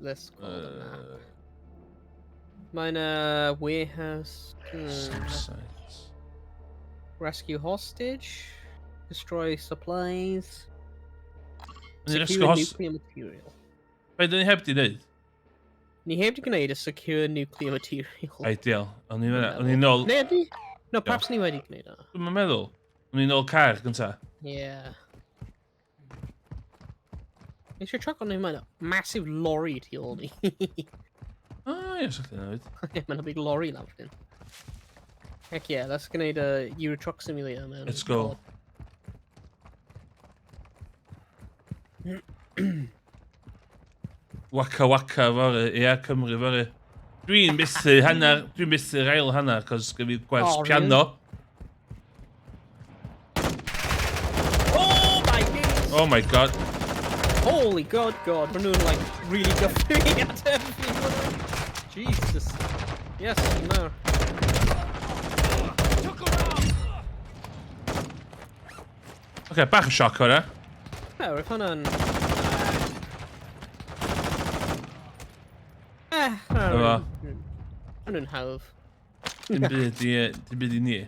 Let's call it that. Mae'n warehouse. Sites. Rescue hostage. Destroy supplies. Secure nuclear material. Be, da ni heb di wneud? Ni heb di gwneud y secure nuclear material. Ideal. O'n i'n nôl... Ne, di? No, perhaps ni wedi gwneud o. Dwi'n meddwl. O'n i'n nôl car gynta. Yeah. Eisiau truck o'n i'n massive lorry tu ôl ni. O, ie, sa'ch chi'n newid. Mae'n a big lorry lawr dyn. Heck yeah, let's gwneud y Euro Truck Simulator, man. Let's go. Waka fory, ie, Cymru fory. Dwi'n bythu'r ail hanner, cos gyda fi gwers piano. Oh my goodness! Oh my god. Holy god, we're doing like really guffy at everything. Jesus. Yes, no. Okay, bach o sioc hwnna. Yeah, we're hwnna'n... Hwnna'n hawdd. Dim byd i ni.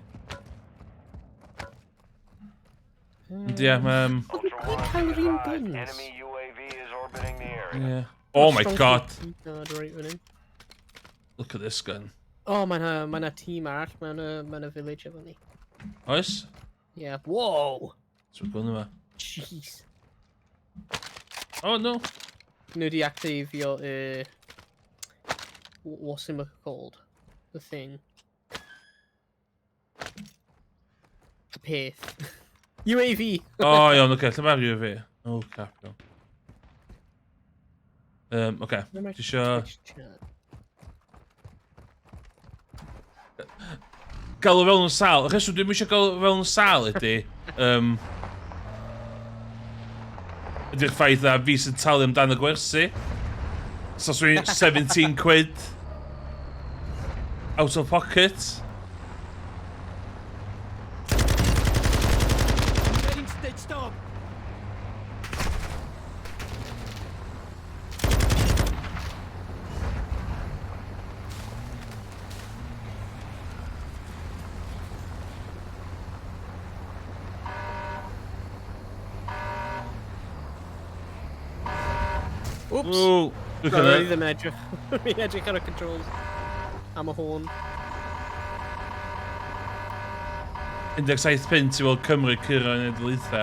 Ond ie, Ultra One, enemy UAV is orbiting the area. Oh my god. Right with him. Look at this gun. Oh, mae'n a team arall, mae'n a village efo ni. Oes? Yeah, whoa! So gun yma. Jeez. Oh no. Nhw di actifio what's it called? The thing. The peth. UAV! Oh iawn, oce, lle mae'r UAV? Oh cap, iawn. Oce, ti isio... Gael o fewn yn sal. Y rheswm dwi'n eisiau gael o fewn yn sal ydy... Ydy'r ffaith a fi sy'n talu amdano gwersi. So os rwy'n 17 quid. Out of pocket. Getting stitched up. Oops! Ooh, look at Sorry, that. ddim edrych. Mi'n edrych ar y controls. Am y hôn. 17 pint i weld Cymru cyrra yn y dleitha.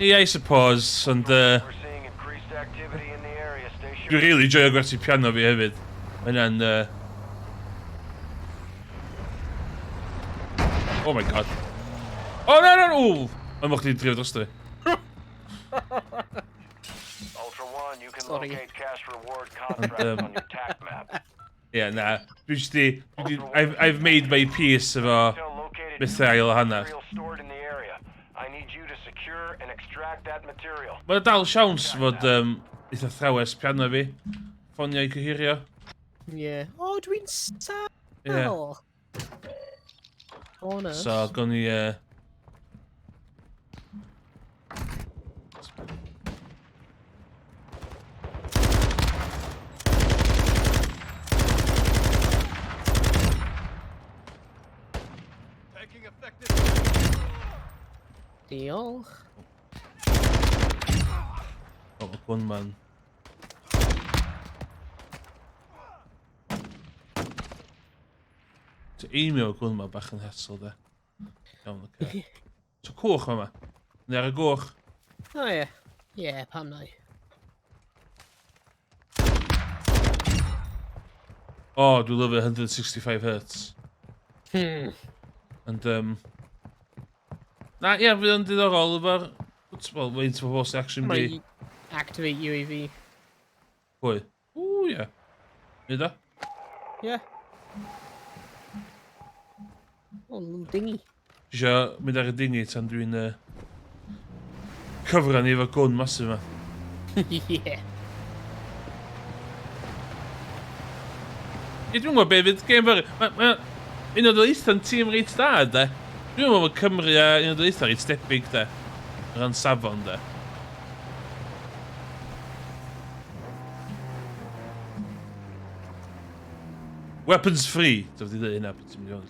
Yeah, I suppose, ond... We're seeing increased activity in the area. Stay sure. Dwi'n really joio gwersi piano fi hefyd. Mae'n... Oh my god. Oh no no no! Mae'n moch chdi'n drifo dros di. Ultra One, you can Sorry. locate cash reward contracts on your TAC map. Yeah, na. Dwi just di... I've made my peace efo... Still located Byth ail o hanner. material stored in the area. I need you to secure and extract that material. Mae'n dal siawns fod eitha thrawes piano fi. Ffoniau i cyhurio. Yeah. Oh, dwi'n sal! Yeah. Oh no. So, gawn ni... Taking effective. Diolch. O, mae gunman. So email gunman bach yn hesel, de. Iawn, oce. So cwch yma. Neu ar y gwch. O ie. Ie, pam nai. Oh, dwi'n lyfio 165 hertz. And, na, ie, fydd yn diddorol efo'r... Wel, faint o bobl sy'n actually Mae mynd activate UAV. Pwy? Ww, ie. Nid o? Ie. O, little dingy. Isio mynd ar y dingi tan dwi'n cyfran i efo gwn masif yma. Ie. Ie, dwi'n gwybod be fydd game fawr. Mae un o'r eithaf tîm reit da, de. Dwi'n meddwl bod Cymru a un o'r eithaf reit debyg, de. O ran safon, de. Weapons free. Doedd di dweud hynna, beth ti'n mynd i ond.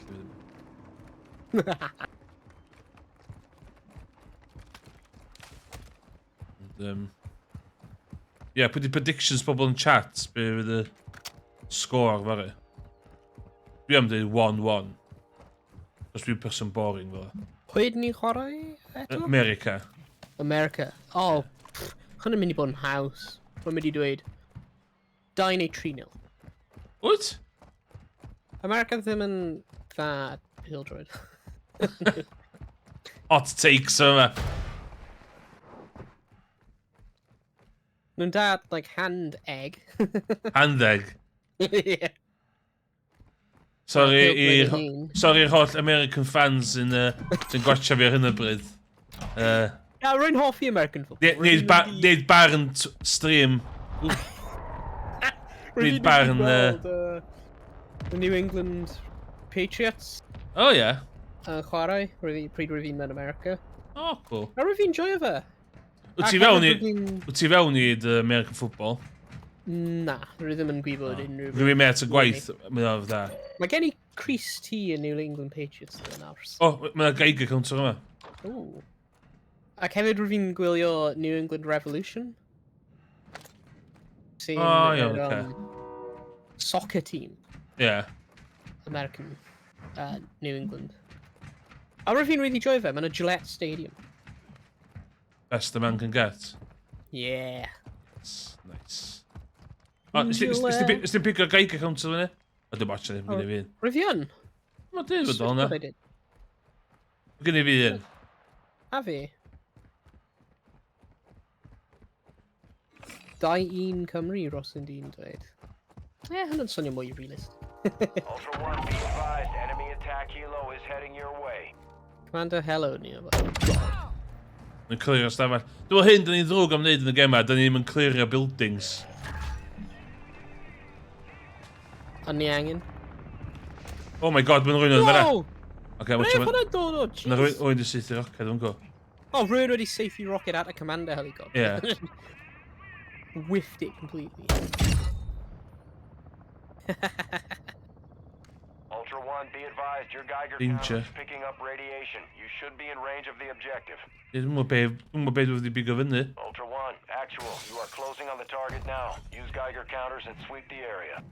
Ie, pwy di predictions pobl yn chat, be fydd y sgôr fawr. Dwi am dweud 1-1. Os dwi'n person boring fel e. Pwy ydyn ni'n chwarae eto? America. America. O, chwn yn mynd i bod yn haws. Rwy'n mynd i dweud 2 neu 3-0. Wyt? America ddim yn dda pildroed. Hot takes yma. Nhw'n da, like, hand egg. Hand egg. Ie. Sorry Pildroed i'r ei hun. sorry i'r holl American fans sy'n gwachio fi ar hyn o bryd. Ja, rwy'n hoffi American football. Neud barn stream. Rwy'n Nid barn, the New England Patriots Oh, ie. chwarae, pryd rwy'n fi'n mewn America. Oh, cool. A rwy'n fi'n joio fe. Wyt ti fewn i the American football? Na, rwy ddim yn gwybod unrhyw... Rwy'n met y gwaith, mynd o'r dda. Mae gen i Chris T yn New England Patriots yn ars. O, mae'n Geiger counter yma. Ooh. Ac hefyd rwy fi'n gwylio New England Revolution. Sy'n Iawn, oce. soccer team. Ie. American, New England. A rwy fi'n really joio fe, mae'n y Gillette Stadium. Best a man can get. Yeah. Nice. O, ys ti'n pigo Geiger counter fyny? O, dim watch ddim gyda fi un. Rwy fi yn? Mae'n dyn fod o'n na. Gyda fi un. A fi? 2-1 Cymru, Roslyn Dean dweud. Hwnnw'n swnio mwy realist. Ultra One, be advised, enemy attack helo is heading your way. Commander Hello ni o Yn clirio stafell. Dwi'n hyn, dyn ni'n ddrwg am wneud yn y gema, dyn ni ddim yn clirio buildings. A ni angen. Oh my god, mae'n rwy'n yn fyna. Wow! Oce, Rwy'n watch hwnna'n dod o, Yna jeez. rwy'n di syth i rocket, dwi'n go. Oh, rwy'n wedi safely rocket at a Commander helicopter. Ie. Whiffed it completely. Ultra One, be advised, your Geiger Danger. counter is picking up radiation. You should be in range of the objective. Dwi'n mwyn beth wedi bigo fyny. Ultra One, actual, you are closing on the target now. Use Geiger counters and sweep the area.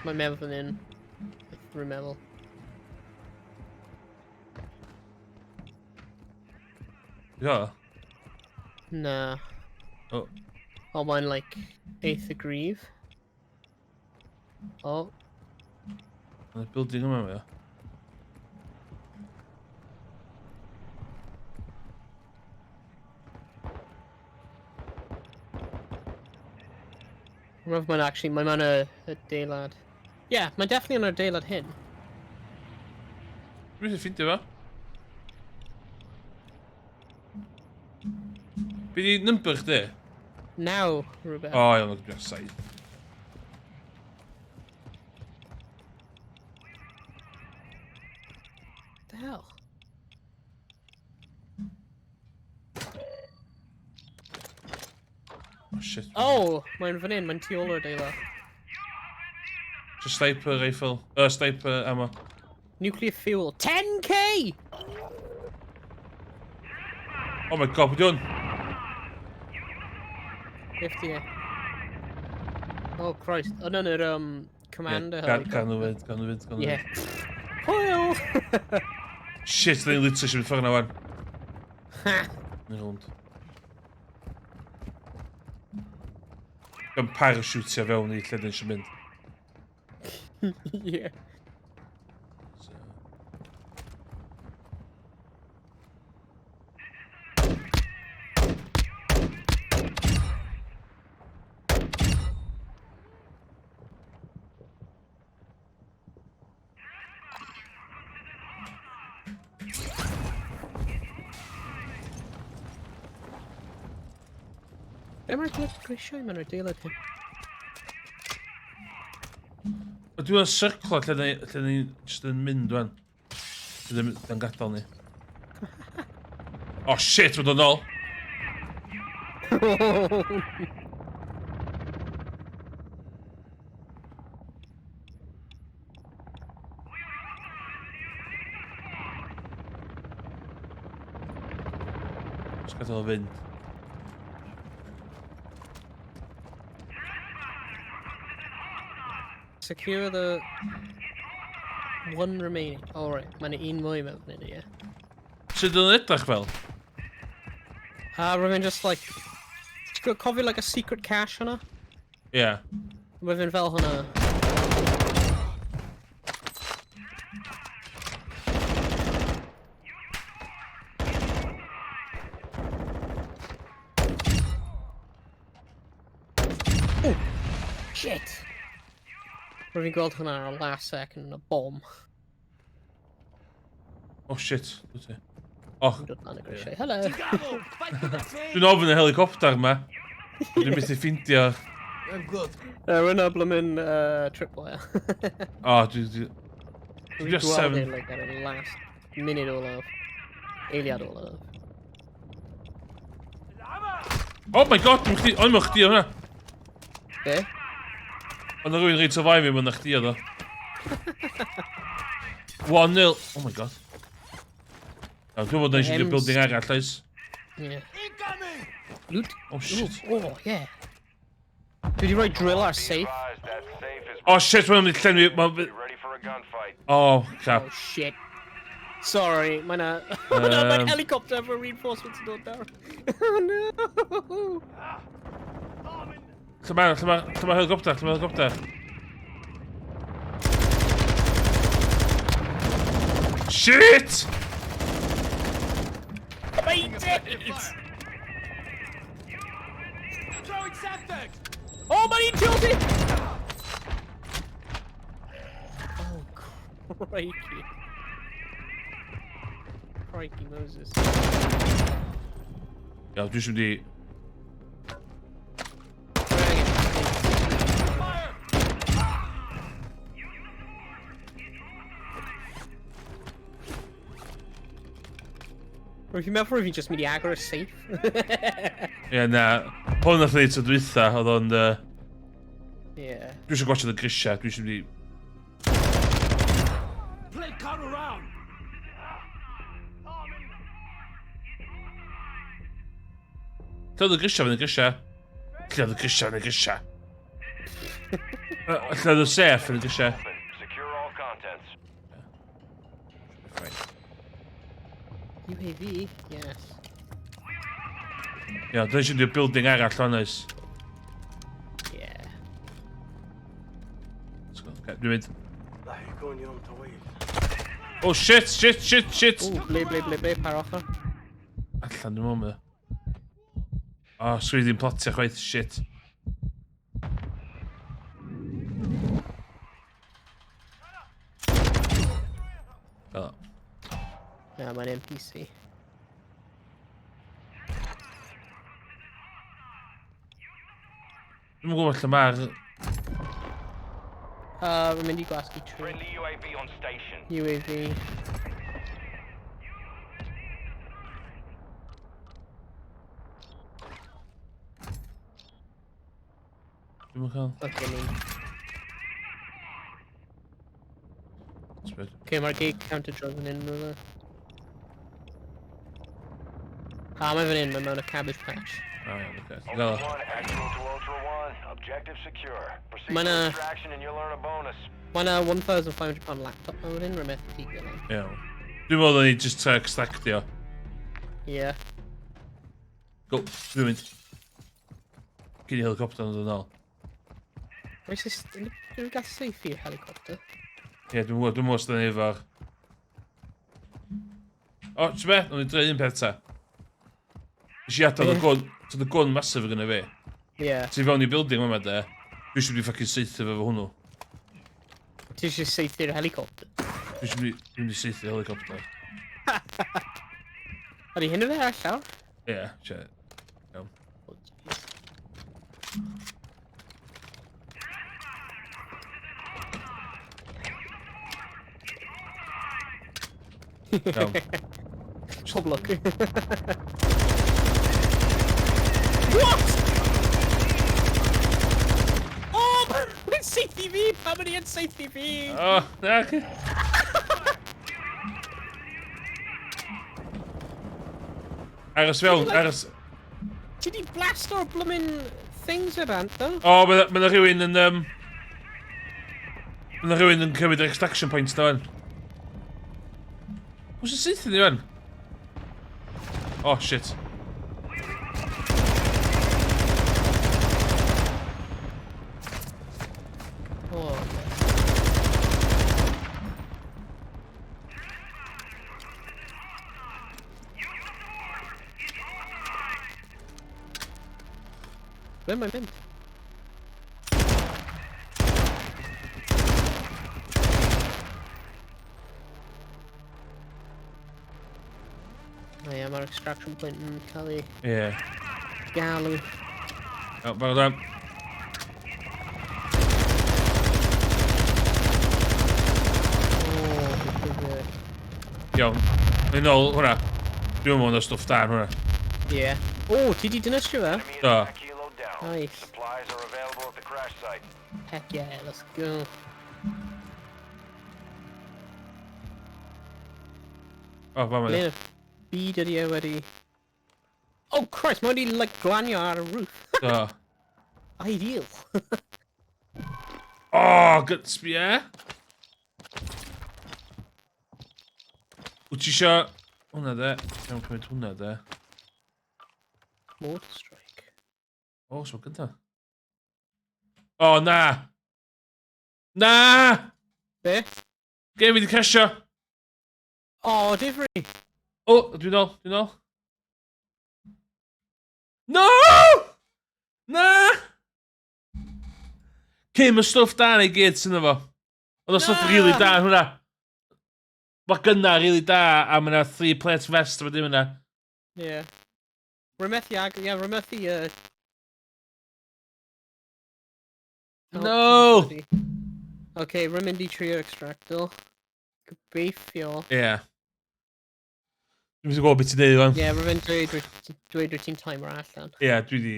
Mae'n meddwl fan hyn. Rwy'n meddwl. Ia. Na. O. O, mae'n like 8th y grif. O. Yn y building yma, mae o. Mae'n yn y deilad. Yeah, mae'n definitely yn y deilad hyn. Rwy'n sy'n ffindio fo. Be di number chdi? Naw, rhywbeth. O, iawn, dwi'n saith. What the hell? Oh, shit. Oh, mae'n fan hyn, mae'n tu ôl o'r deilad. Just sniper rifle. Sniper ammo. Nuclear fuel. 10k! Oh my god, we're done. 50, yeah. Oh Christ. Oh no, no, commander Gan nhw helicopter. fyd. Yeah. Hwyl! Shit, da ni'n literally eisiau mynd ffwrdd na wan. Ni'n hwnd. Gan parachutio fewn i lle dyn eisiau mynd. Yeah. Be mae'r grisiau ma'n adeilad hyn? Dwi'n yn syrclo lle ni'n just yn mynd wan. Dwi'n gadael ni. Oh shit, mae'n dod nôl. Just gadael o fynd. Secure the one remaining. Alright, mae'n un mwy mewn hyn, ie. Sut yn edrych fel? Rwy'n just like... Ti'n cofio like a secret cache hwnna? Yeah. Rwy'n fel hwnna. Oh! Shit! Rwy'n gweld hwnna ar y last second yn y bomb. Oh shit, dwi'n ti. Oh, Dod lan y grisiau. Hello! Bravo! Fight for the team! dwi'n ofyn y helicopter yma. Dwi'n mynd i ffindio. I'm good. Rwy'n blymyn tripwire. Oh, dwi'n just Gweld seven. hyn like ar y last munud olaf. Eiliad olaf. Oh my god, o'n mo chdi o hwnna. Be? Ond o rwy'n rhaid survive mewn na chdi o ddo. 1-0. Oh my god. Dwi'n fod yn eisiau building arall, oes? Yeah. Incoming! Loot? Oh shit. Oh, yeah. Did you write drill our safe? Advised that safe is Oh shit, mae'n mynd llenwi... ready for a gunfight. Oh, crap. Oh, shit. Sorry, mae'n mae'n helicopter for reinforcements yn dod nawr. Oh, no! Lle mae helicopter? Shit! Beat it! Throwing septic! Oh, mae'n un tilted! Oh, crikey. Crikey Moses. Ja, dwi eisiau mynd i... Rwy'n meddwl rwy'n just mynd i agor y safe. Ie, na. Hwn nath ni to dwytha, oedd o'n... Yeah. Dwi eisiau gwachod y grisiau, dwi eisiau mynd i... Play cut around! Lle oedd y grisiau fy'n y grisiau? Lle oedd y grisiau fy'n y grisiau? Lle oedd y safe fy'n y grisiau? Secure all contents. UAV? Yes. Ia, dwi eisiau mynd i'r building arall o'n oes. Yeah. Dwi'n mynd... Oh shit! Ooh, ble, par ochr. Allan dwi'n mwyn. Oh, sgwyd i'n plotio chwaith, shit. Fel o. Na, mae'n NPC. Dwi'n gwybod lle mae'r... Mae'n mynd i gwasgu trwy. Friendly UAV on station. UAV. Dwi'n cael... Okay, ni'n... Okay, mae'r gig counter drug yn un nhw. Mae fan hyn, mae mewn y cabbage patch. Ultra One, actual to Ultra One. Objective secure. Proceed Mae to na... extraction and you'll earn a bonus. Mae na £1,500 laptop mewn hyn, rhywbeth tigio lan. Iawn. Dwi'n meddwl ni just extractio. Ie. Go, dwi'n mynd. Gyn i helicopter yn dod yn ôl. Dwi'n gallu seithi helicopter. Ie, dwi'n meddwl os da ni efo'r... O, ti'n be? O'n i'n dreu un peth ta. Nes i adael y gwn, so y gwn masif yn gyda fi. Ie. Ti fewn i building yma de, dwi eisiau wedi ffocin seithio fe fo hwnnw. Ti eisiau seithi'r helicopter? Dwi eisiau wedi seithio helicopter. Ydy hyn o fe allan? Ie, ie. Iawn. Iawn. Pob luck. What? Oh, mae'n seithi fi! Pam yn i'n seithi fi? O, na, ci. Aros fewn, aros... Ti di blast o'r bloomin' things fe bant, do? O, mae yna rhywun yn... Mae yna rhywun yn cymryd yr extraction points na fan. Pwys y seithio ni fan? O, shit. Oh, ble mae'n mynd? Ie, mae'r extraction point yn cael ei Ie. galw. O, barod am. Iawn. Mae'n nôl hwnna. Dwi'n meddwl na stwff da hwnna. Ie. O, ti di dynystio fe? Enemy is Da. a kilo down. Nice. Supplies are available at the crash site. Heck yeah, let's go. O, fa mae. Ble byd ydi e wedi... Oh Christ, mae wedi like glanio ar y roof. Da. Ideal. O, gytsbi e? Wyt ti isio... Hwna de. Iawn cymryd hwna de. Mortal strike. O, so gynta. O, na! Na! Be? Gei fi di casio. Oh, difri. O, dwi'n ôl, dwi'n ôl. No! Na! Cym y stwff da neu gyd sy'n efo. Oedd o stwff really da hwnna. Mae gynna really da a mae yna 3 plate vest efo dim yna. Ie. Remethu ag... Ie, remethu... No! Okay, remynd i trio extracto. Gobeithio. Ie. Dwi'n mynd i gwybod beth ti'n deud fan. Ie, remynd dweud wyt ti'n timer allan. Ie, dwi di.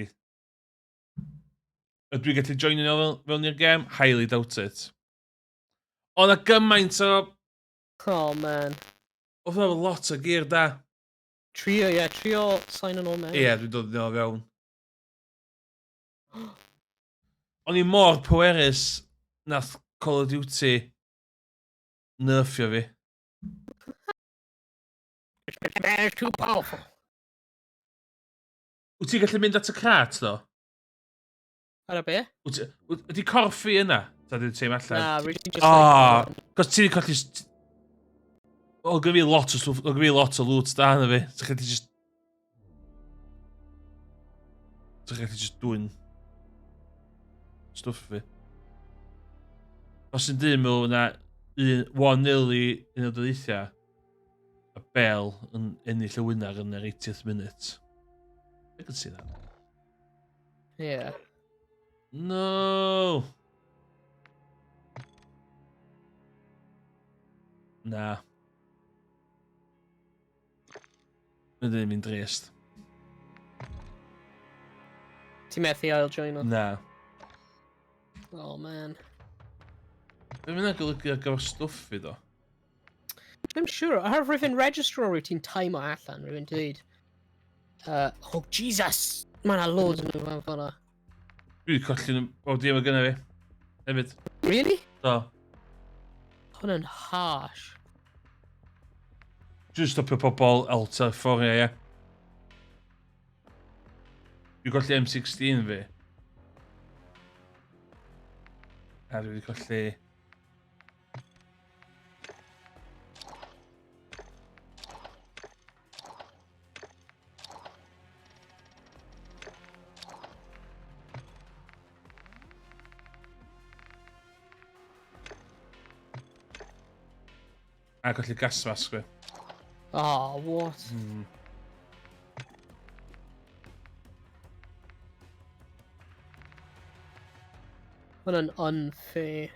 Ydw i gallu joinio fewn i'r gem? Highly doubt it. O, na gymaint o... Oh, man. Oedd efo lot o gear da. Trio, ie, trio sign yn ôl mewn. Ie, dwi'n dod yn fewn. O'n i mor pwerus nath Call of Duty nerfio fi. It's too powerful. Wyt ti'n gallu mynd at y crat, do? Ar y be? Ydy corff fi yna? Ta dwi'n teim allan? Na, really just O, cos ti'n colli... O, gyda fi lot o stwff, o gyda fi lot o loot da yna fi. Ti'n gallu just... Ti'n gallu just dwy'n... stwff fi. Os yn dyn mewn yna 1-0 i un o dyleithiau, a Bell yn ennill y wynar yn yr 80th minute. I can see that. Yeah. No! Na. Mae ddim yn drist. Ti'n methu ail join o? Na. Oh, man. Be mae'n golygu ar gyfer stwff fi, do? I'm sure. I have rhywun registro routine timer allan, rhywun dweud. Oh, Jesus! Mae yna loads yn nhw fan ffordd. Dwi wedi colli bob dim o gynna fi. Hefyd. Really? Do. Hwn yn harsh. Dwi'n stopio pobl alta fforiau, ie. Dwi'n colli M16 fi. A dwi wedi colli... A colli gas mask fi. Oh, what? Hwn yn unfair.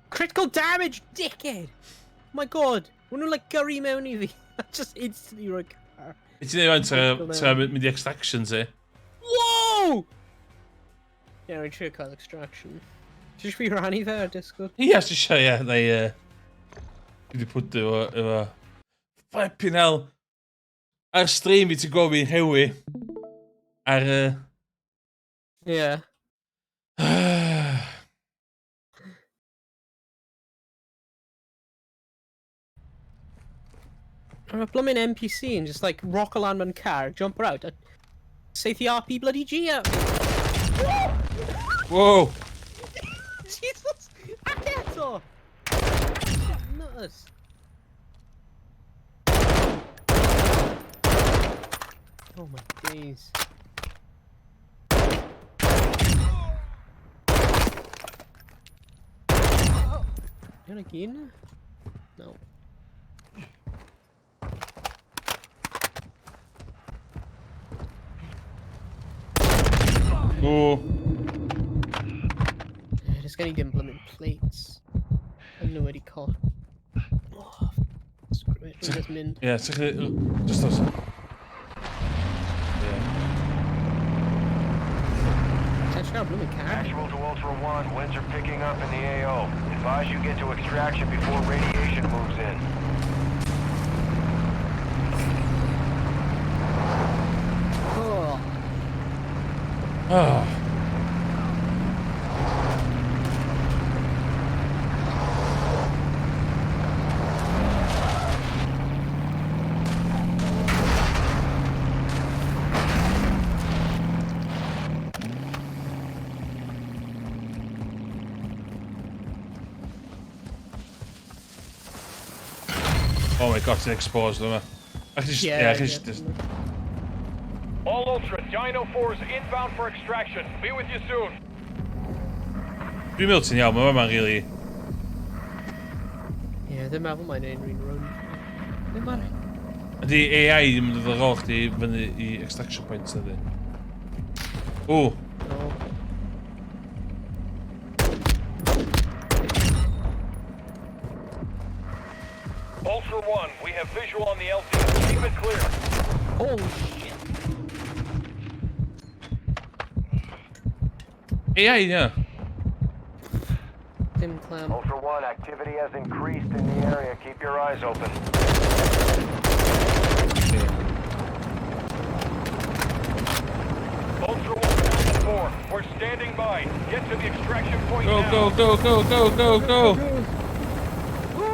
Critical damage, dickhead! Oh my god! W'n nhw'n like gyrru mewn i fi. Just instantly rhoi car. I ti'n ei fan mynd i extractions e? Whoa! Yeah, rwy'n trio cael extraction. Just fi rannu fe ar Discord. Ie, os eisiau, ie. Dwi wedi pwtio efo... Flipping hell. Ar stream fi ti'n gwybod fi'n hewi. Ar... Yeah. I'm a blooming NPC and just like rock a land on car, jump her out. Say the RP bloody G out. Whoa! Jesus! Aketo! Nuts. Oh my days. Yun again? No. Oh. I just gotta give him blooming plates. I don't know what he caught. Oh, screw it. We'll just min. Yeah, take it. Just us. Actual to Ultra One, winds are picking up in the AO. Advise you get to extraction before radiation moves in. Oh. Oh. Oh my god, it's exposed, isn't it? I can just, All Ultra, Dino 4's inbound for extraction. Be with you soon. Dwi'n meddwl ti'n iawn, mae'n really... Yeah, ddim meddwl mae'n ein rhan rwn. Ddim ar. Ydy AI ddim yn dod ar ôl chdi fyny i extraction points ydy. O! No. Ultra One, we have visual on the LT. Keep it clear. Oh shit. AI, yeah. Dim clam. Ultra One, activity has increased in the area. Keep your eyes open. Ultra One, 4. We're standing by. Get to the extraction point now. Go, go, go, go, go, go, go!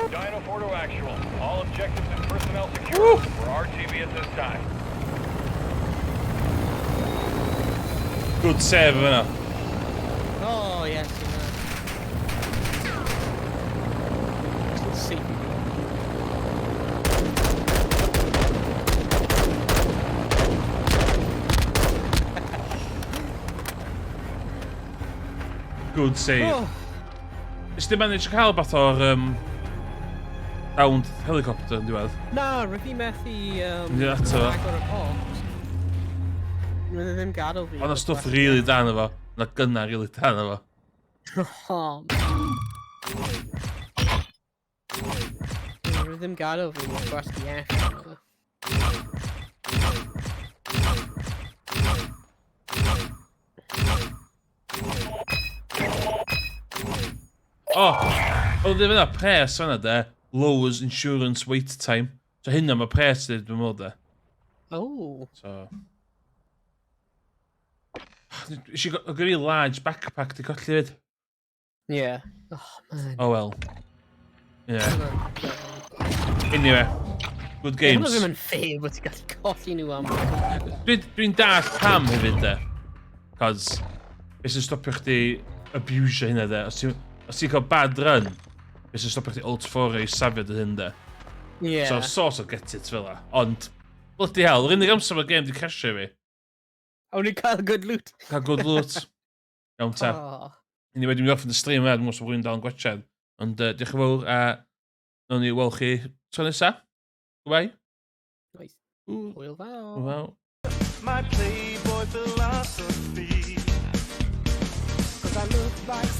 Dino 4 to actual. All objectives and personnel secure. We're RTV at this time. Good save, innit? Oh yes, let's see. Good save. Oh. Ys di manage cael bath o'r downed helicopter yn diwedd? Na, rydw i methu Ie, eto. agor y box. Rydw i ddim gadael fi. Ond o stwff really dan efo. Na gynna really dan efo. Oh, rydw i ddim gadael fi. Mae'n gwasgu F. Oh! Wel, ddim yna pres yna de, lowers insurance wait time. So hynna mae pres dyd, dwi'n meddwl de. Oh. So... Isi gyrru large backpack di colli fyd. Yeah. Oh, man. Oh well. Yeah. Anyway, good games. Hwnnw ddim yn fair bod ti'n gallu colli nhw am. Dwi'n dall pam hefyd de. Cos, beth sy'n stopio chdi abusio hynna de. Os ti'n cael bad run, beth sy'n stopio chdi alt 4 i safio dy hyn de. Yeah. So, sort of get it fel la. Ond, bloody hell, yr unig amser mae'r game di crasio fi. Awn ni cael good loot. Cael good loot. Iawn ta. Oh. Ni wedi mynd off yn y stream ed, mwys o rwy'n dal yn gwachod. Ond diolch yn fawr, a nawn ni weld chi tro nesa. Goodbye. Nice. Hwyl Hwyl fawr. fawr. My playboy philosophy. 'Cause I look like